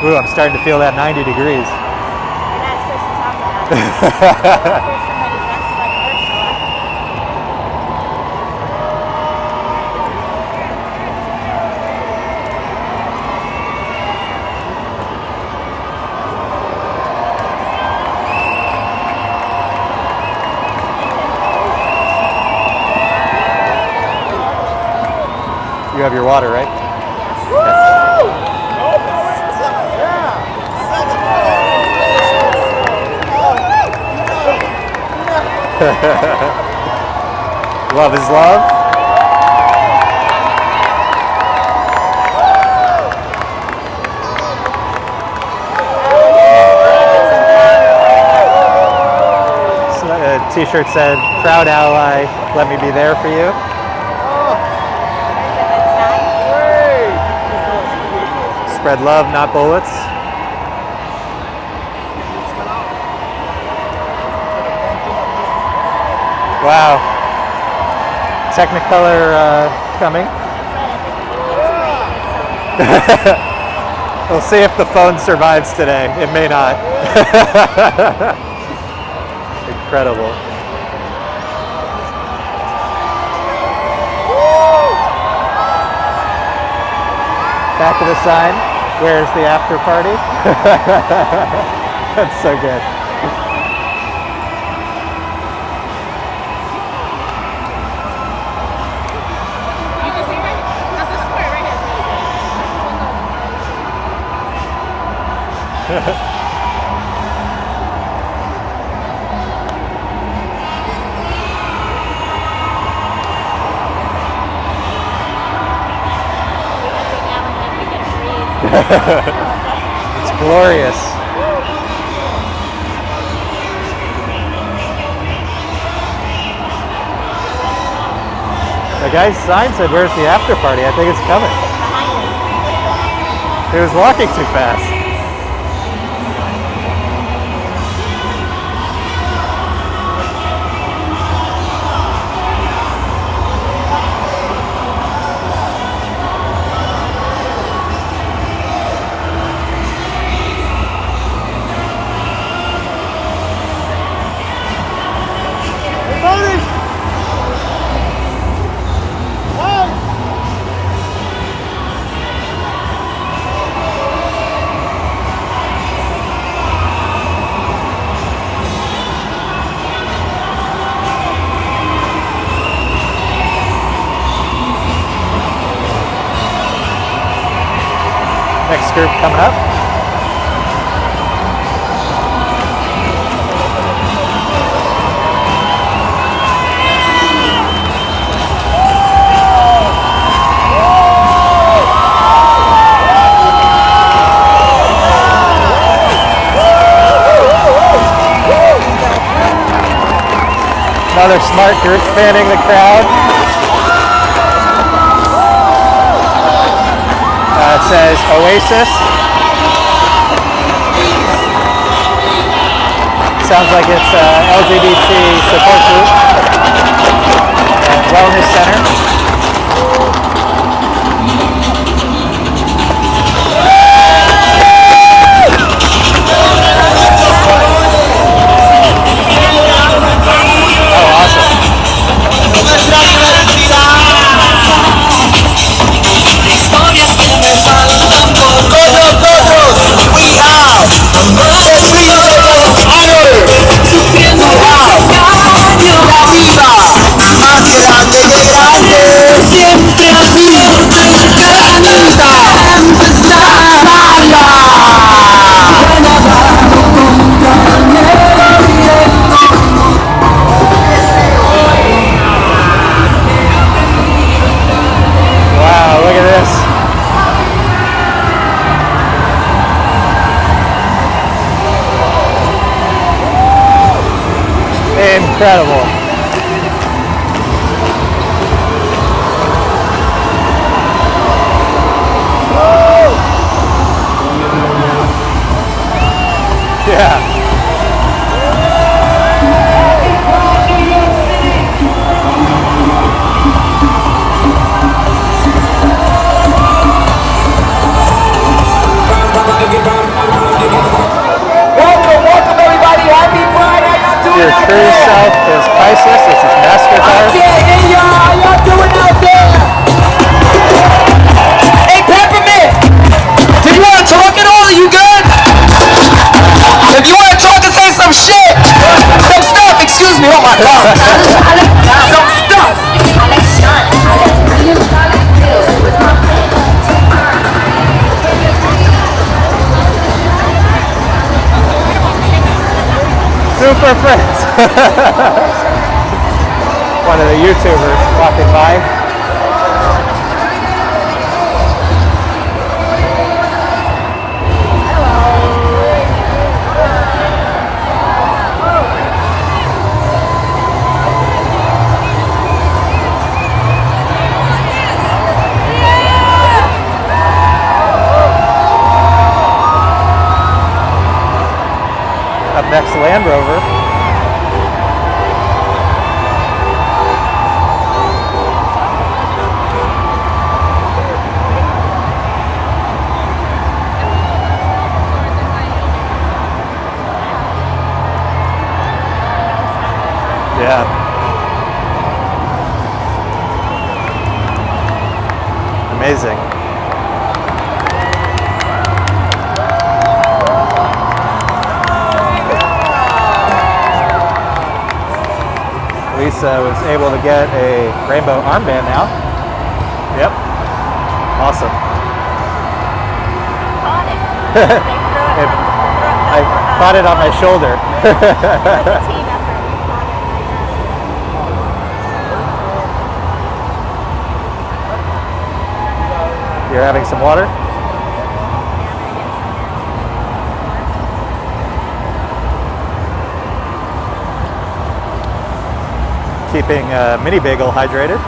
Ooh, I'm starting to feel that 90 degrees. You're not supposed to talk about it. There's somebody dressed like Ursula. You have your water, right? Love is love. So, t-shirt said, "Proud ally, let me be there for you." Spread love, not bullets. Wow. Technicolor coming. We'll see if the phone survives today. It may not. Incredible. Back of the sign, where's the after party? That's so good. It's glorious. The guy's sign said, "Where's the after party?" I think it's coming. He was walking too fast. Next group coming up. Another smart group fanning the crowd. It says Oasis. Sounds like it's LGBT support group and wellness center. Oh, awesome. Wow, look at this. Incredible. Yeah. Welcome everybody, happy Pride, how y'all doing Your out true there? self is priceless. This is MasterCard. Hey y'all, how y'all doing out there? Hey Peppermint, did you want to talk at all? Are you good? If you want to talk and say some shit, some stuff, excuse me, oh my god. Some stuff. Super friends. One of the YouTubers walking by. Up next, Land Rover. Yeah. Amazing. Lisa was able to get a rainbow armband now. Yep. Awesome. Caught it. They threw it It from Caught it on my shoulder. It was a team effort. You're having some water? Keeping Mini Bagel hydrated.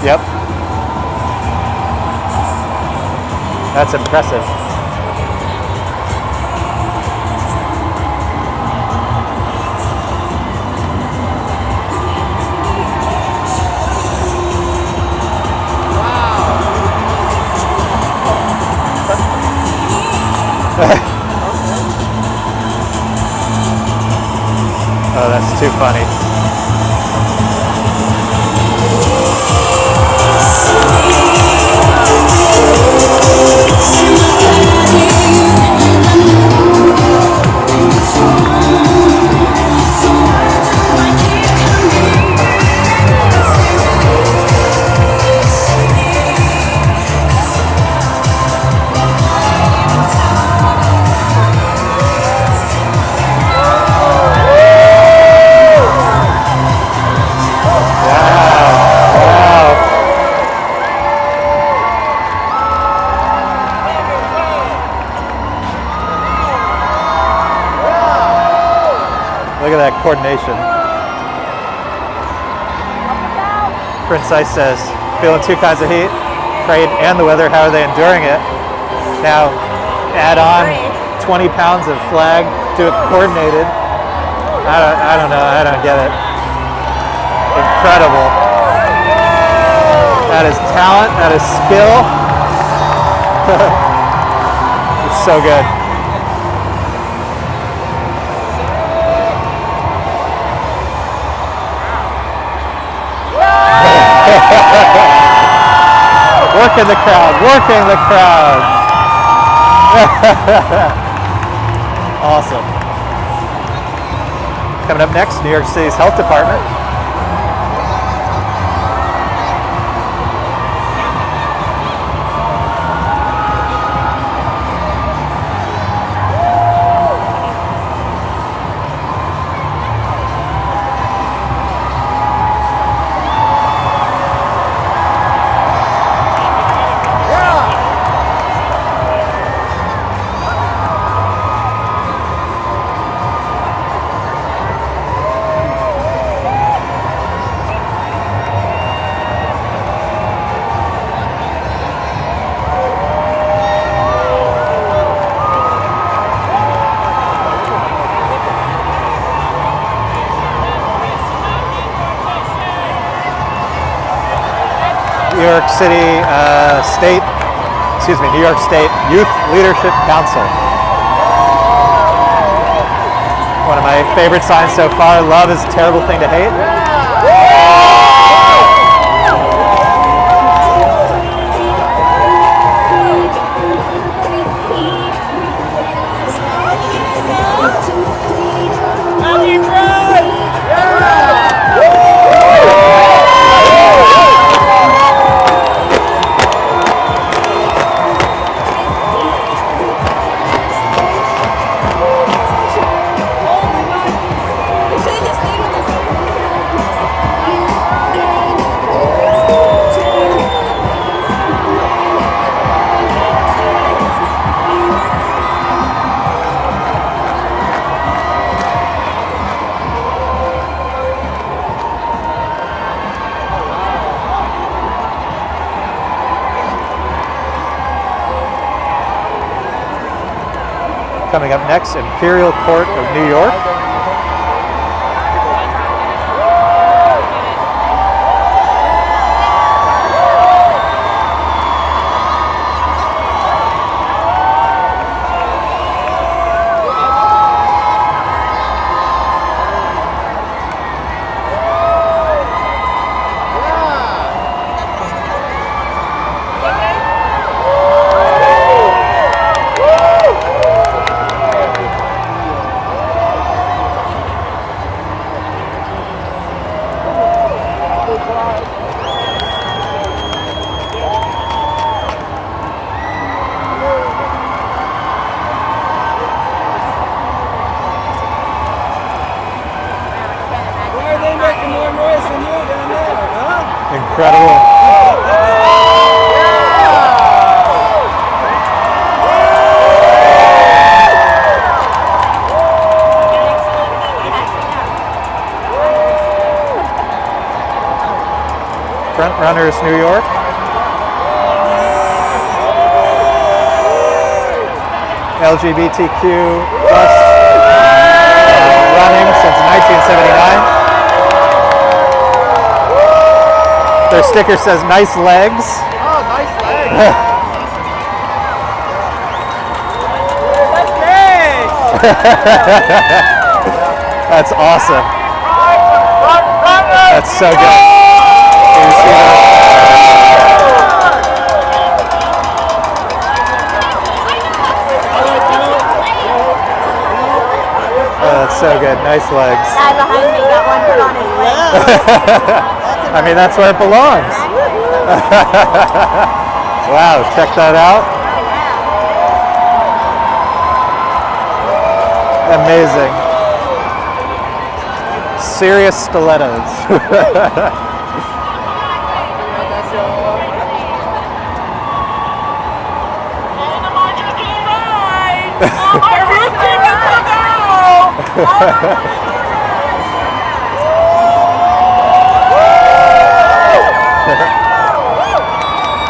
Yep. That's impressive. Oh, that's too funny. Look at that coordination. Prince Ice says, feeling two kinds of heat, trade and the weather. How are they enduring it? Now, add on 20 pounds of flag, do it coordinated. I don't know, I don't get it. Incredible. That is talent, that is skill. It's so good. Working the crowd, working the crowd. Awesome. Coming up next, New York City's Health Department. New York City New York State Youth Leadership Council. One of my favorite signs so far, love is a terrible thing to hate. Coming up next, Imperial Court of New York. Incredible. Front Runners New York. LGBTQ plus running since 1979. Their sticker says nice legs. Oh, nice legs. That's awesome. That's so good. Can you see that? Oh, that's so good. Nice legs. Guy behind me got one put on his leg. I mean, that's where it belongs. Wow, check that out. Amazing. Serious stilettos.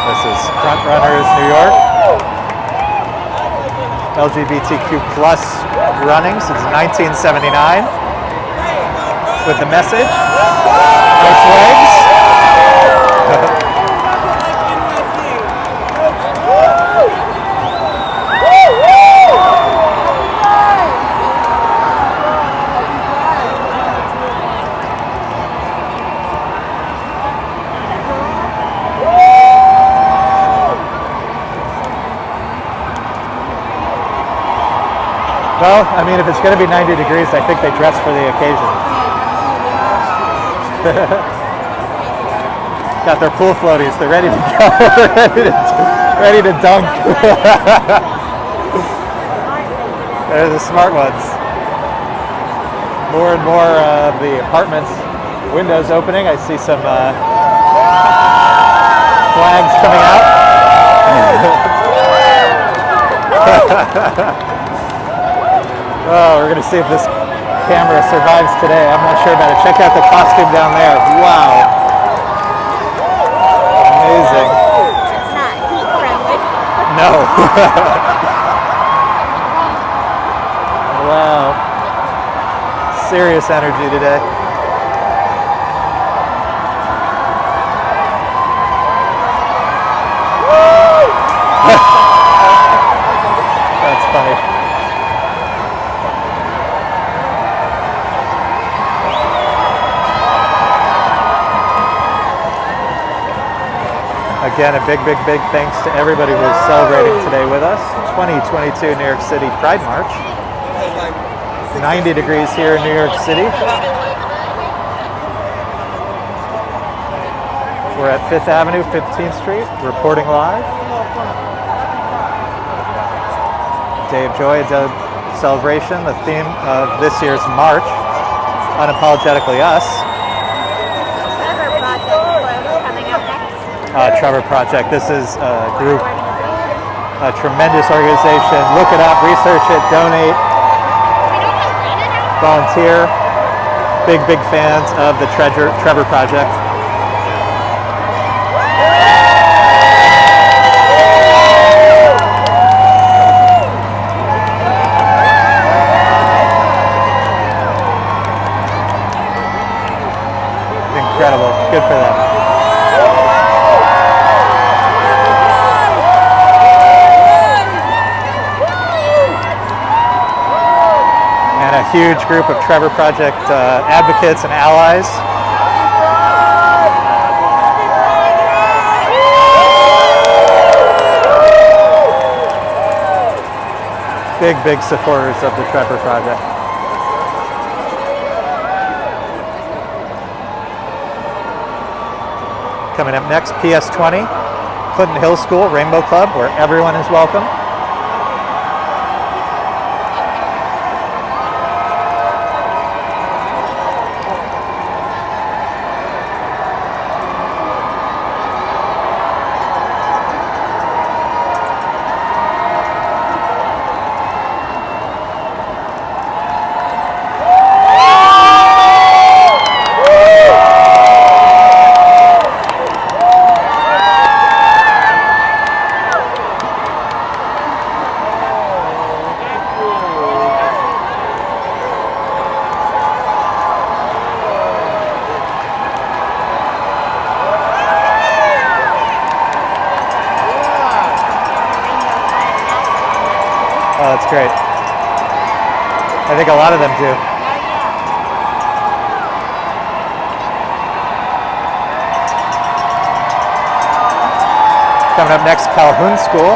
This is Front Runners New York. LGBTQ plus running since 1979 with the message, nice legs. Well, I mean, if it's going to be 90 degrees, I think they dress for the occasion. Got their pool floaties. They're ready to go. ready to dunk. They're the smart ones. More and more of the apartments' windows opening. I see some flags coming out. Oh, we're going to see if this camera survives today. I'm not sure about it. Check out the costume down there. Wow. Amazing. It's not heat friendly. No. Wow. Serious energy today. That's funny. Again, a big thanks to everybody who is celebrating today with us. 2022 New York City Pride March. 90 degrees here in New York City. We're at 5th Avenue, 15th Street, reporting live. Day of Joy, a day of celebration. The theme of this year's March, Unapologetically Us. Trevor Project. This is a group, a tremendous organization. Look it up, research it, donate, volunteer. Big fans of the Trevor Project. Incredible. Good for them. A huge group of Trevor Project advocates and allies. Big supporters of the Trevor Project. Coming up next, PS20, Clinton Hill School, Rainbow Club, where everyone is welcome. great. I think a lot of them do. Coming up next, Calhoun School.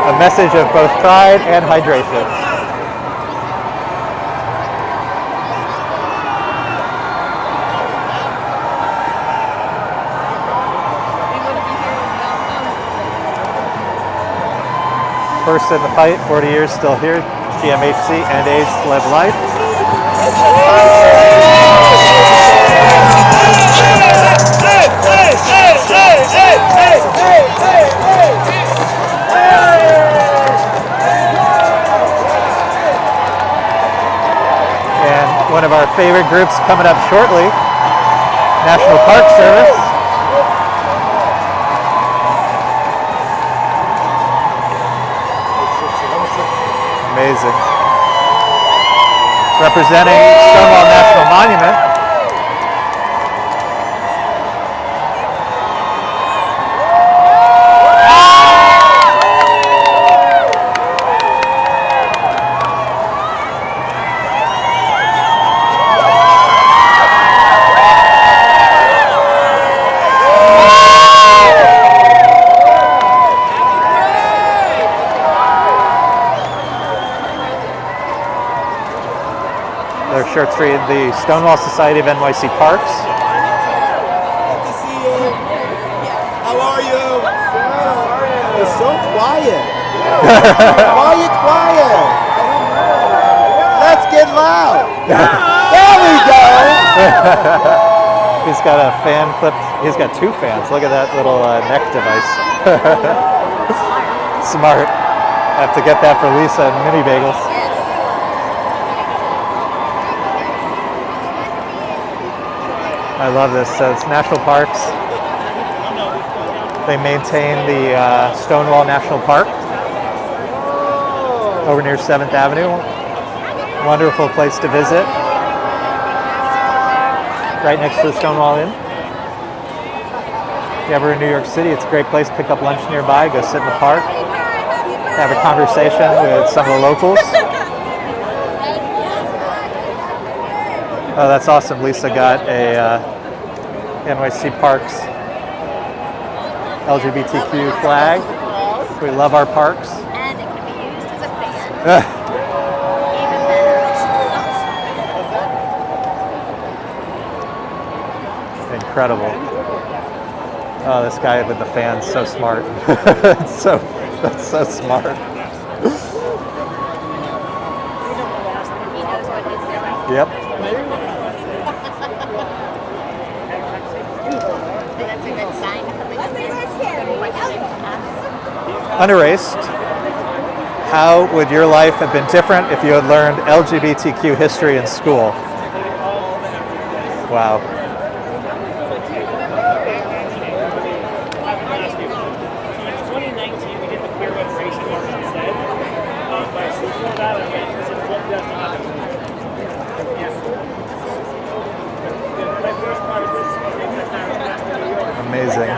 A message of both pride and hydration. First in the fight, 40 years still here. GMHC and AIDS live life. And one of our favorite groups coming up shortly, National Park Service. Amazing. Representing Stonewall National Monument. Their shirts read the Stonewall Society of NYC Parks. Good to see you. How are you? It's so quiet. Why are you quiet? Let's get loud. There we go. He's got a fan clipped. He's got two fans. Look at that little neck device. Smart. I have to get that for Lisa and Mini Bagels. I love this. So it's national parks. They maintain the Stonewall National Park over near 7th Avenue. Wonderful place to visit. Right next to the Stonewall Inn. If you're ever in New York City, it's a great place to pick up lunch nearby, go sit in the park, have a conversation with some of the locals. Oh, that's awesome. Lisa got a NYC Parks LGBTQ flag. We love our parks. And it can be used as a fan. Even better. Incredible. Oh, this guy with the fan's so smart. That's so smart. He knows what he's doing. Yep. That's a good sign coming up here. Unerased. How would your life have been different if you had learned LGBTQ history in school? Wow. Amazing.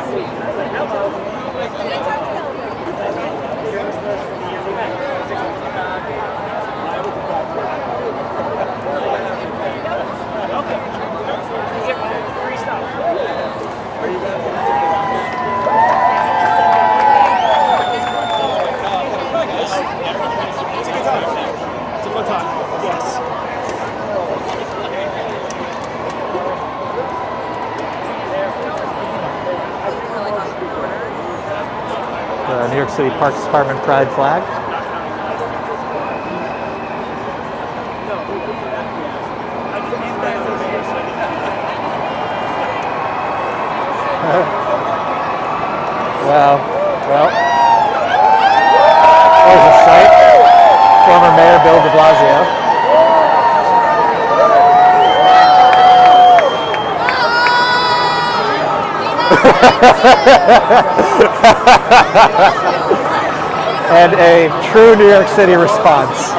The New York City Parks Department Pride flag. Wow. Well, there's a sight. Former Mayor Bill de Blasio. And a true New York City response.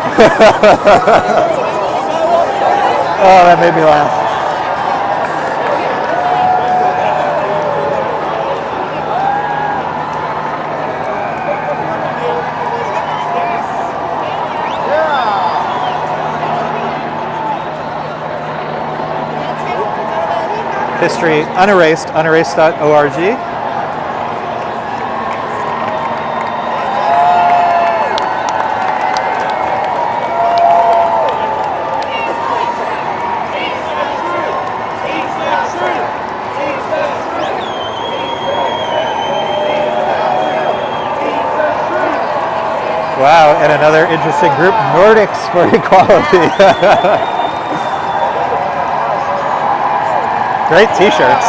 Oh, that made me laugh. History unerased, unerased.org. Wow, and another interesting group, Nordics for Equality. Great t-shirts.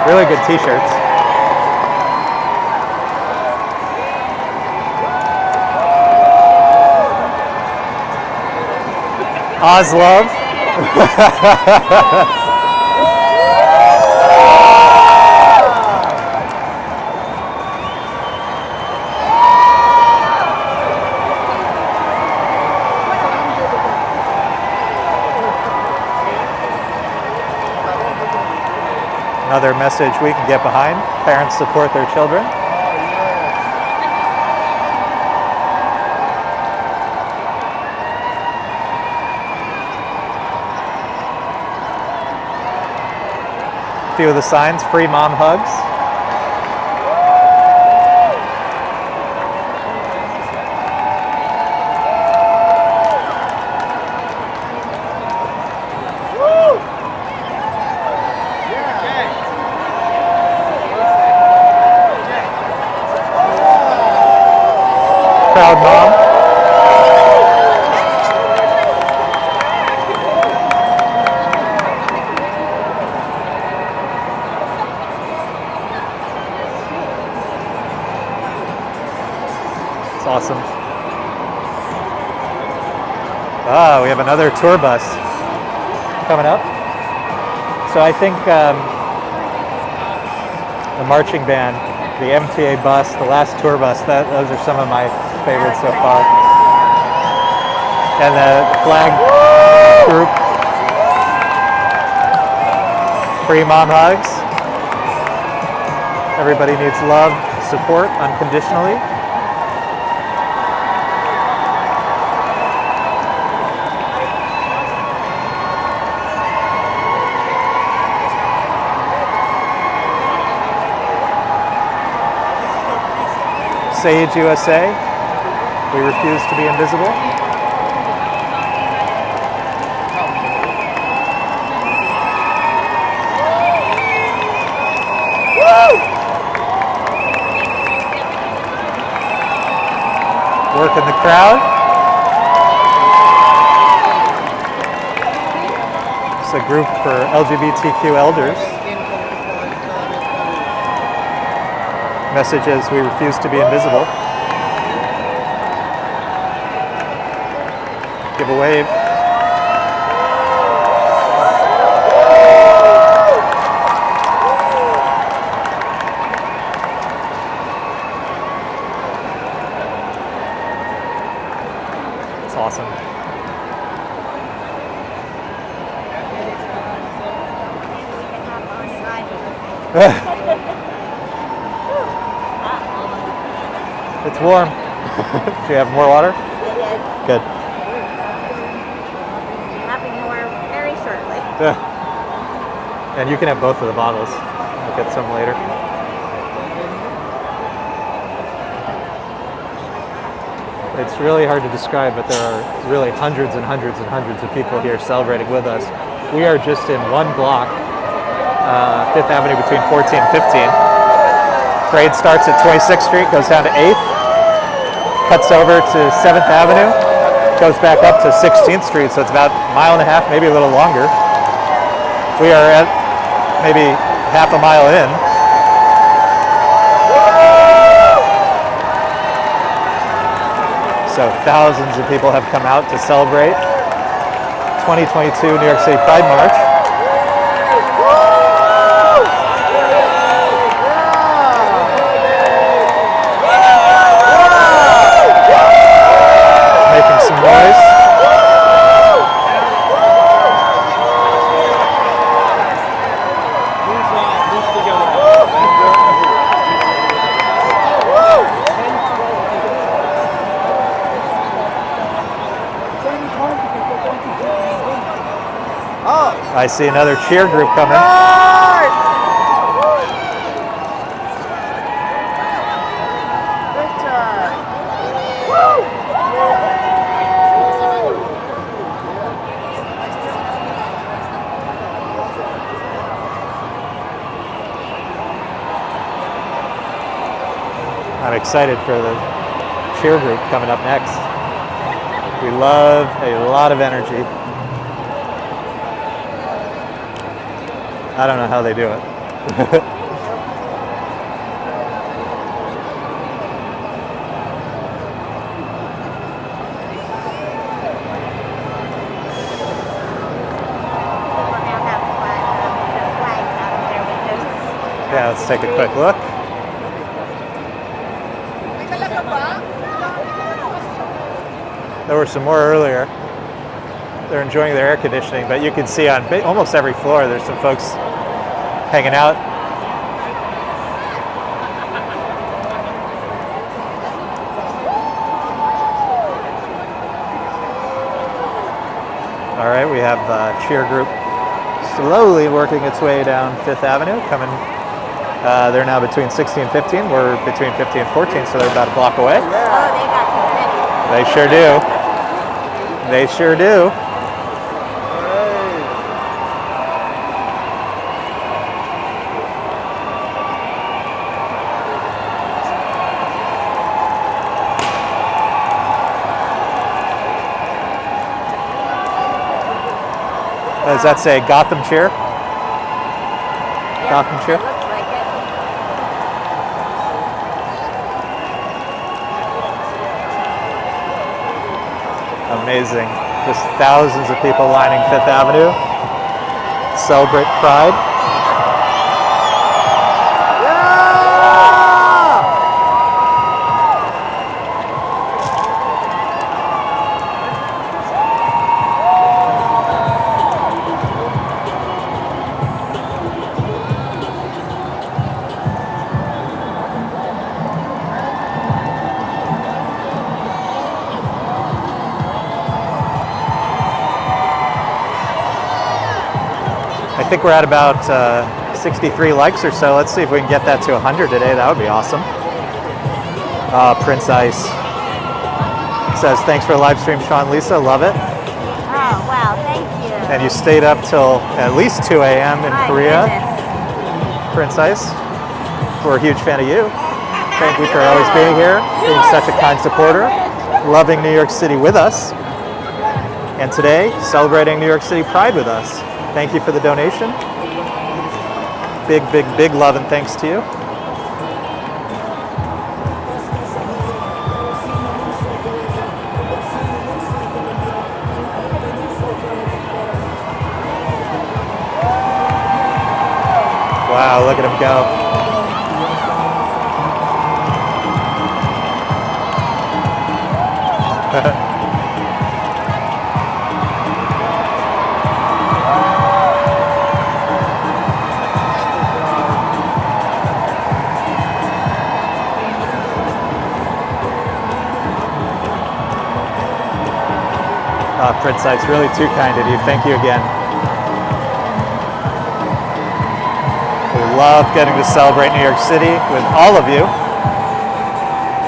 Really good t-shirts. Oz love. Another message we can get behind. Parents support their children. A few of the signs, free mom hugs. Proud mom. It's awesome. Ah, we have another tour bus coming up. So I think the marching band, the Mta Bus, the last tour bus, those are some of my favorites so far. And the flag group, free mom hugs. Everybody needs love, support unconditionally. Sage USA, we refuse to be invisible. Woo! Work in the crowd. It's a group for LGBTQ elders. Messages, we refuse to be invisible. Give a wave. It's awesome. It's warm. Do you have more water? Good. Having more very shortly. And you can have both of the bottles. I'll get some later. It's really hard to describe, but there are really hundreds and hundreds and hundreds of people here celebrating with us. We are just in one block, 5th Avenue between 14th and 15th. Parade starts at 26th Street, goes down to 8th, cuts over to 7th Avenue, goes back up to 16th Street, so it's about a mile and a half, maybe a little longer. We are at maybe half a mile in. So thousands of people have come out to celebrate 2022 New York City Pride March. Making some noise. I see another cheer group coming. I'm excited for the cheer group coming up next. We love a lot of energy. I don't know how they do it. Yeah, let's take a quick look. There were some more earlier. They're enjoying their air conditioning, but you can see on almost every floor there's some folks hanging out. All right, we have a cheer group slowly working its way down 5th Avenue, coming. They're now between 16 and 15. We're between 15 and 14, so they're about a block away. Oh, they got confetti. They sure do. They sure do. Does that say Gotham cheer? Yeah, Gotham cheer? looks like it. Amazing. Just thousands of people lining 5th Avenue. Celebrate Pride. I think we're at about 63 likes or so. Let's see if we can get that to 100 today. That would be awesome. Prince Ice says, thanks for the live stream, Sean, Lisa. Love it. Oh, wow, thank you. And you stayed up till at least 2 a.m. in My Korea. goodness. Prince Ice, we're a huge fan of you. Thank you for always being here, being such a kind supporter, loving New York City with us, and today celebrating New York City Pride with us. Thank you for the donation. Big, big, big love and thanks to you. Wow, look at him go. Prince, it's really too kind of you. Thank you again. We love getting to celebrate New York City with all of you.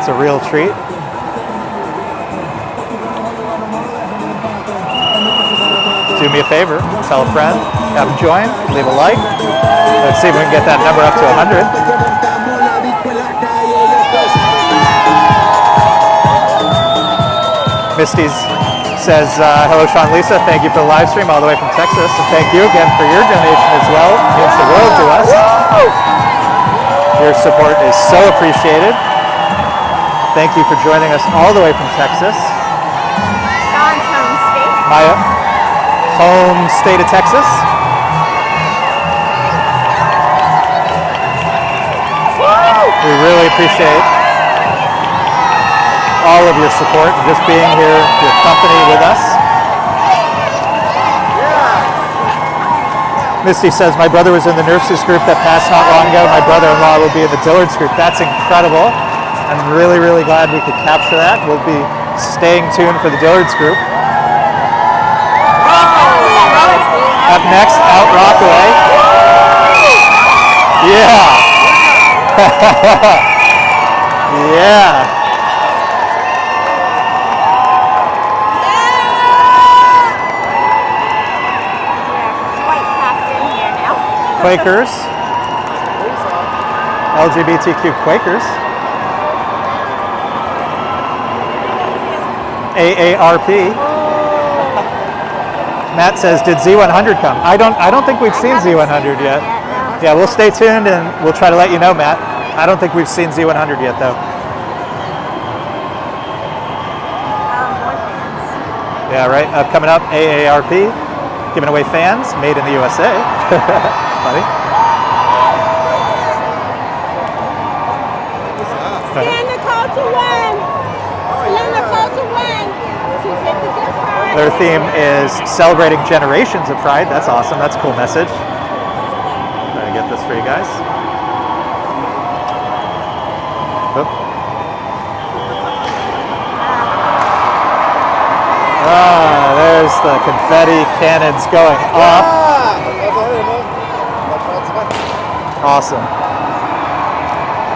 It's a real treat. Do me a favor, tell a friend, have them join, leave a like. Let's see if we can get that number up to 100. Misty's says, hello Sean, Lisa, thank you for the live stream all the way from Texas, and thank you again for your donation as well. It means the world to us. Your support is so appreciated. thank you for joining us all the way from Texas. Sean's home state. My home state of Texas. We really appreciate all of your support and just being here, your company with us. Misty says, my brother was in the nurses group that passed not long ago. My brother-in-law will be in the Dillard's group. That's incredible. I'm really, really glad we could capture that. We'll be staying tuned for the Dillard's group. Up next, Out Rockaway. Yeah. Yeah. Quite packed in here now. Quakers. LGBTQ Quakers. AARP. Matt says, did Z100 come? I don't think we've seen Z100 yet. Yeah, we'll stay tuned and we'll try to let you know, Matt. I don't think we've seen Z100 yet, though. Yeah, right. Coming up, AARP, giving away fans, made in the USA. Funny. Stand the call to one. Stand the call to one. 250 gift card. Their theme is celebrating generations of Pride. That's awesome. That's a cool message. Trying to get this for you guys. Oop. Ah, there's the confetti cannons going off. Awesome.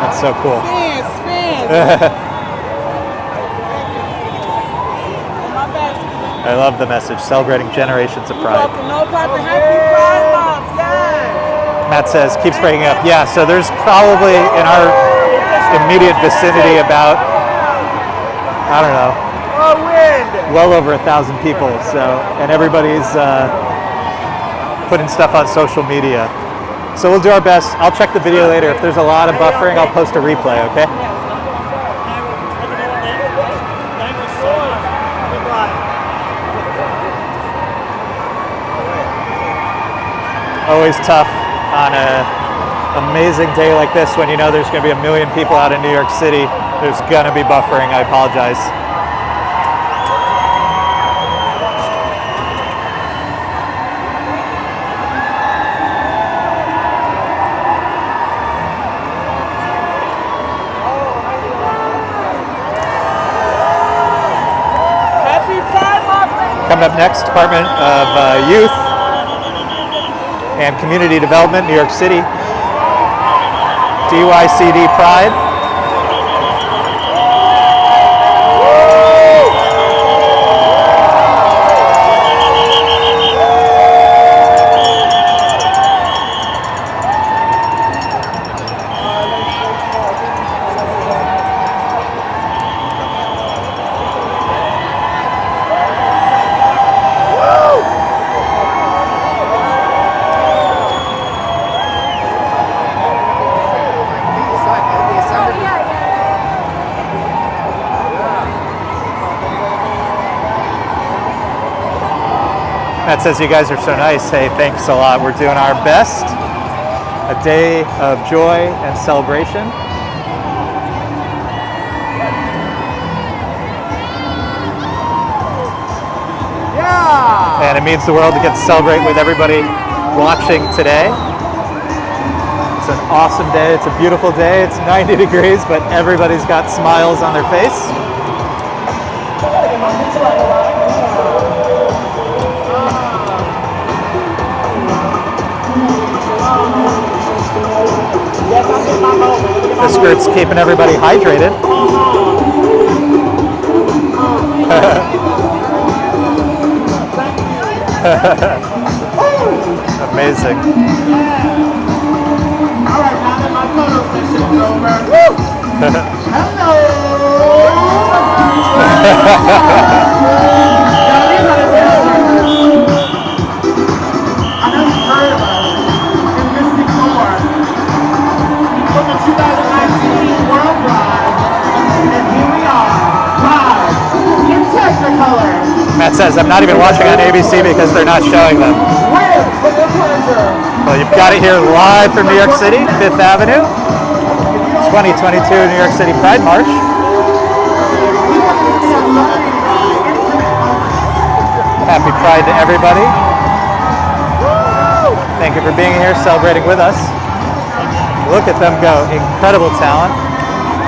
That's so cool. I love the message, celebrating generations of Pride. Matt says, keeps breaking up. Yeah, so there's probably in our immediate vicinity about, I don't know, well over 1,000 people. So, and everybody's putting stuff on social media. So we'll do our best. I'll check the video later. If there's a lot of buffering, I'll post a replay, okay? Always tough on an amazing day like this when you know there's going to be 1 million people out in New York City. There's going to be buffering. I apologize. Coming up next, Department of Youth and Community Development, New York City. DYCD Pride. That says you guys are so nice. Hey, thanks a lot. We're doing our best. A day of joy and celebration. Yeah! And it means the world to get to celebrate with everybody watching today. It's an awesome day. It's a beautiful day. It's 90 degrees, but everybody's got smiles on their face. This group's keeping everybody hydrated. Amazing. All right, now that my photo session is over. Hello. I know you've heard about it. In Mystic North. From the 2019 World Pride. And here we chat says, I'm not even watching on ABC because they're not showing them. Well, you've got it here live from New York City, 5th Avenue, 2022 New York City Pride March. Happy Pride to everybody. Thank you for being here, celebrating with us. Look at them go. Incredible talent,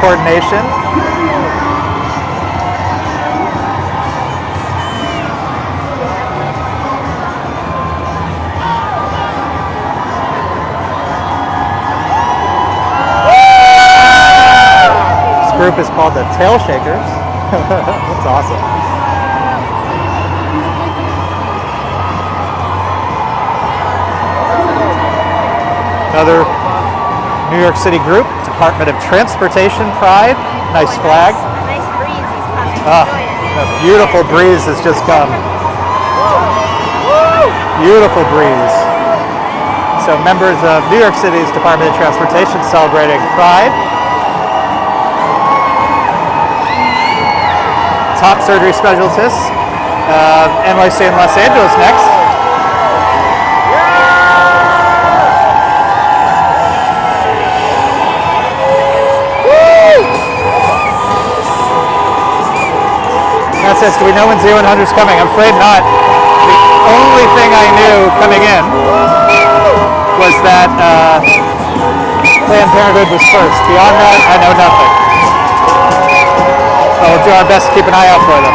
coordination. This group is called the Tail Shakers. That's awesome. Another New York City group, Department of Transportation Pride. Nice flag. Nice breeze is coming. A beautiful breeze has just come. Beautiful breeze. So members of New York City's Department of Transportation celebrating Pride. Top surgery specialists, NYC and Los Angeles next. That says, do we know when Z100 is coming? I'm afraid not. The only thing I knew coming in was that Planned Parenthood was first. Beyond that, I know nothing. So we'll do our best to keep an eye out for them.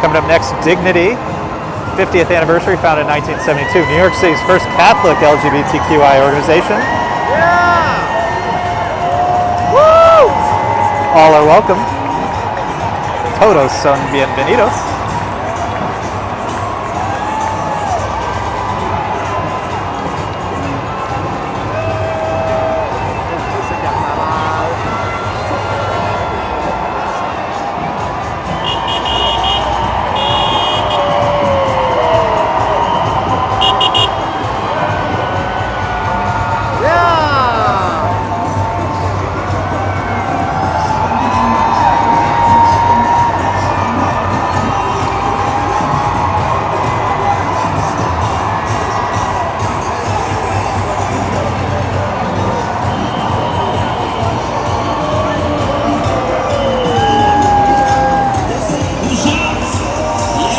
Coming up next, Dignity, 50th anniversary, founded in 1972. New York City's first Catholic LGBTQI organization. Yeah! Woo! All are welcome. Todos son bienvenidos.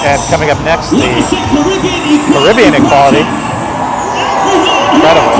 And coming up next, the Caribbean Equality. Incredible.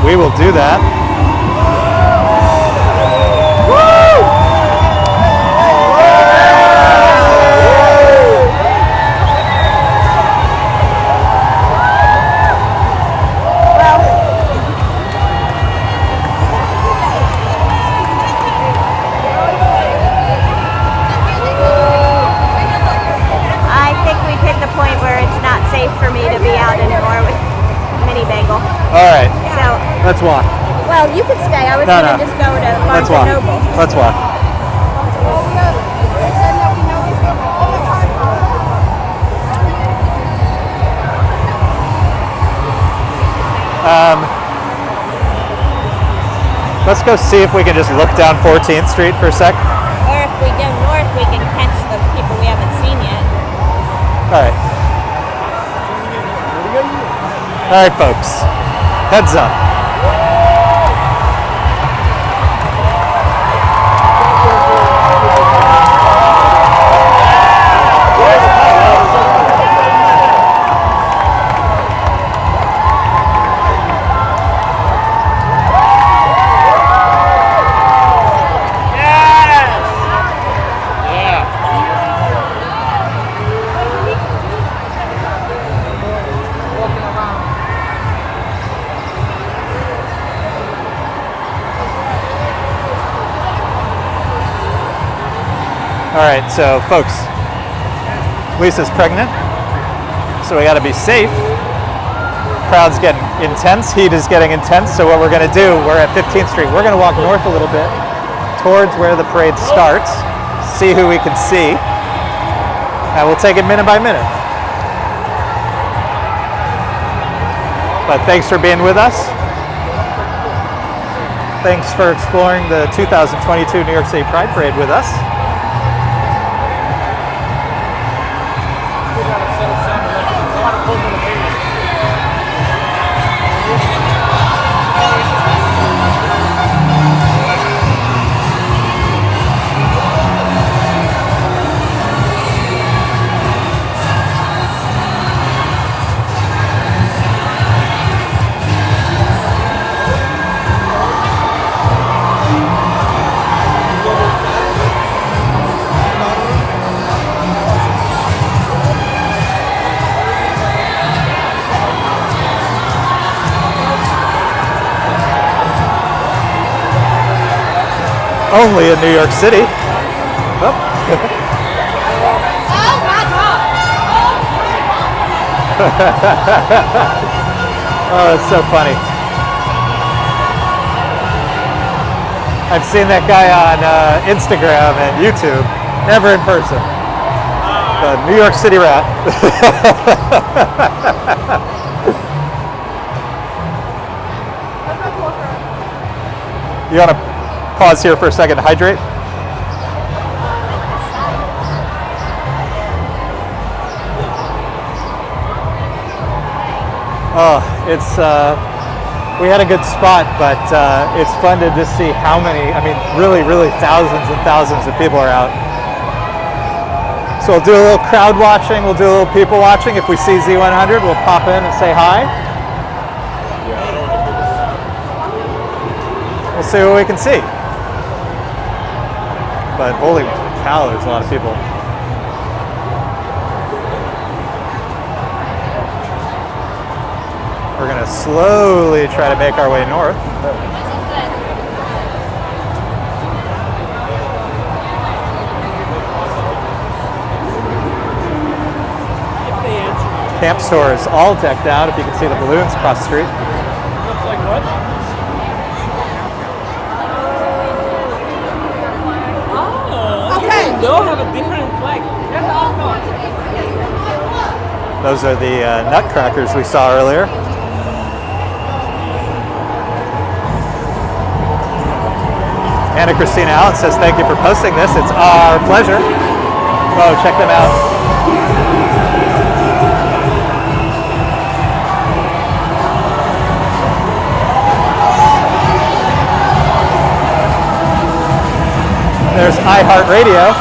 we will do that. I think we've hit the point where it's not safe for me to be out anymore with Mini Bagel. All right, So, let's walk. well, you could stay. I was No, going to no. just go to Let's Barnes walk. and Noble. Let's walk. Let's go see if we can just look down 14th Street for a sec. Or if we go north, we can catch the people we haven't seen yet. All right. All right, folks. Heads up. All right, so folks, Lisa's pregnant, so we got to be safe. Crowd's getting intense, heat is getting intense, so what we're going to do, we're at 15th Street. We're going to walk north a little bit towards where the parade starts, see who we can see, and we'll take it minute by minute. But thanks for being with us. Thanks for exploring the 2022 New York City Pride Parade with us. Only in New York City. Oh, oh, it's so funny. I've seen that guy on Instagram and YouTube, never in person. The New York City rat. You want to pause here for a second to hydrate? Oh, it's, we had a good spot, but it's fun to just see how many, I mean, really, really thousands and thousands of people are out. So we'll do a little crowd watching, we'll do a little people watching. If we see Z100, we'll pop in and say hi. We'll see what we can see. But holy cow, there's a lot of people. We're gonna slowly try to make our way north. Camp store is all decked out, if you can see the balloons across the street. Looks like what? Okay. They all have a different flag. That's awesome. Those are the nutcrackers we saw earlier. Anna Christina Allen says, thank you for posting this. It's our pleasure. Oh, check them out. There's iHeartRadio.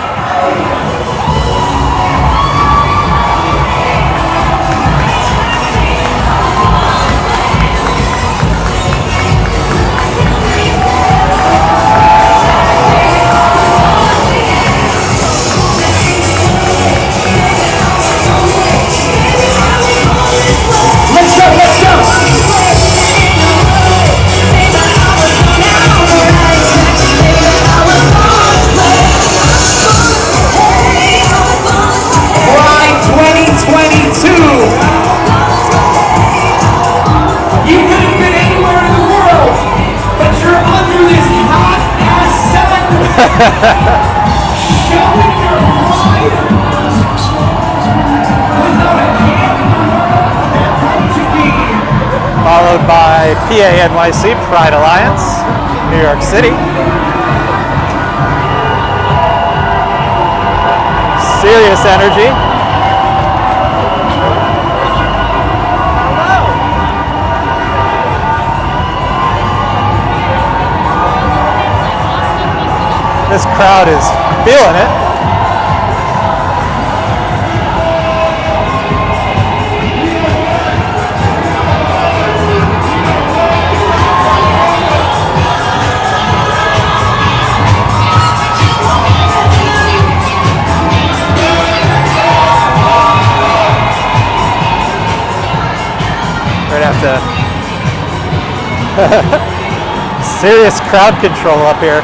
Followed by NYC Pride Alliance, New York City. Serious energy. This crowd is feeling it. We're gonna have to serious crowd control up here.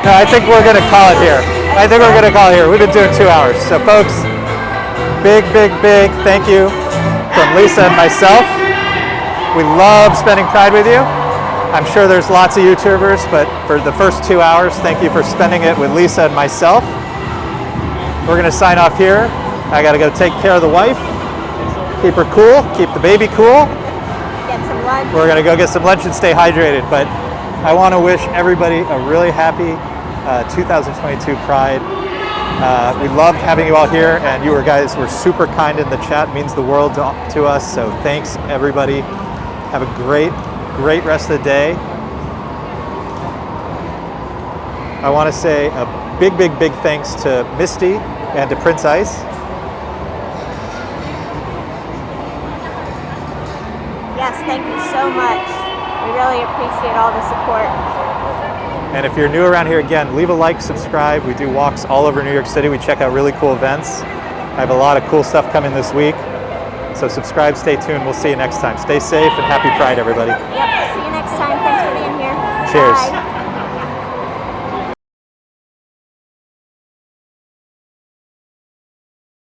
No, I think we're going to call it here. We've been doing 2 hours. So folks, big thank you from Lisa and myself. We love spending Pride with you. I'm sure there's lots of YouTubers, but for the first 2 hours, thank you for spending it with Lisa and myself. We're going to sign off here. I got to go take care of the wife. Keep her cool, keep the baby cool. Get some lunch. We're going to go get some lunch and stay hydrated. But I want to wish everybody a really happy 2022 Pride. We loved having you all here, and you guys were super kind in the chat. It means the world to us. So thanks, everybody. Have a great rest of the day. I want to say a big thanks to Misty and to Prince Ice. Yes, thank you so much. We really appreciate all the support. And if you're new around here, again, leave a like, subscribe. We do walks all over New York City. We check out really cool events. I have a lot of cool stuff coming this week. So subscribe, stay tuned. We'll see you next time. Stay safe and happy Pride, everybody. Yep, see you next time. Thanks for being here. Cheers. Bye.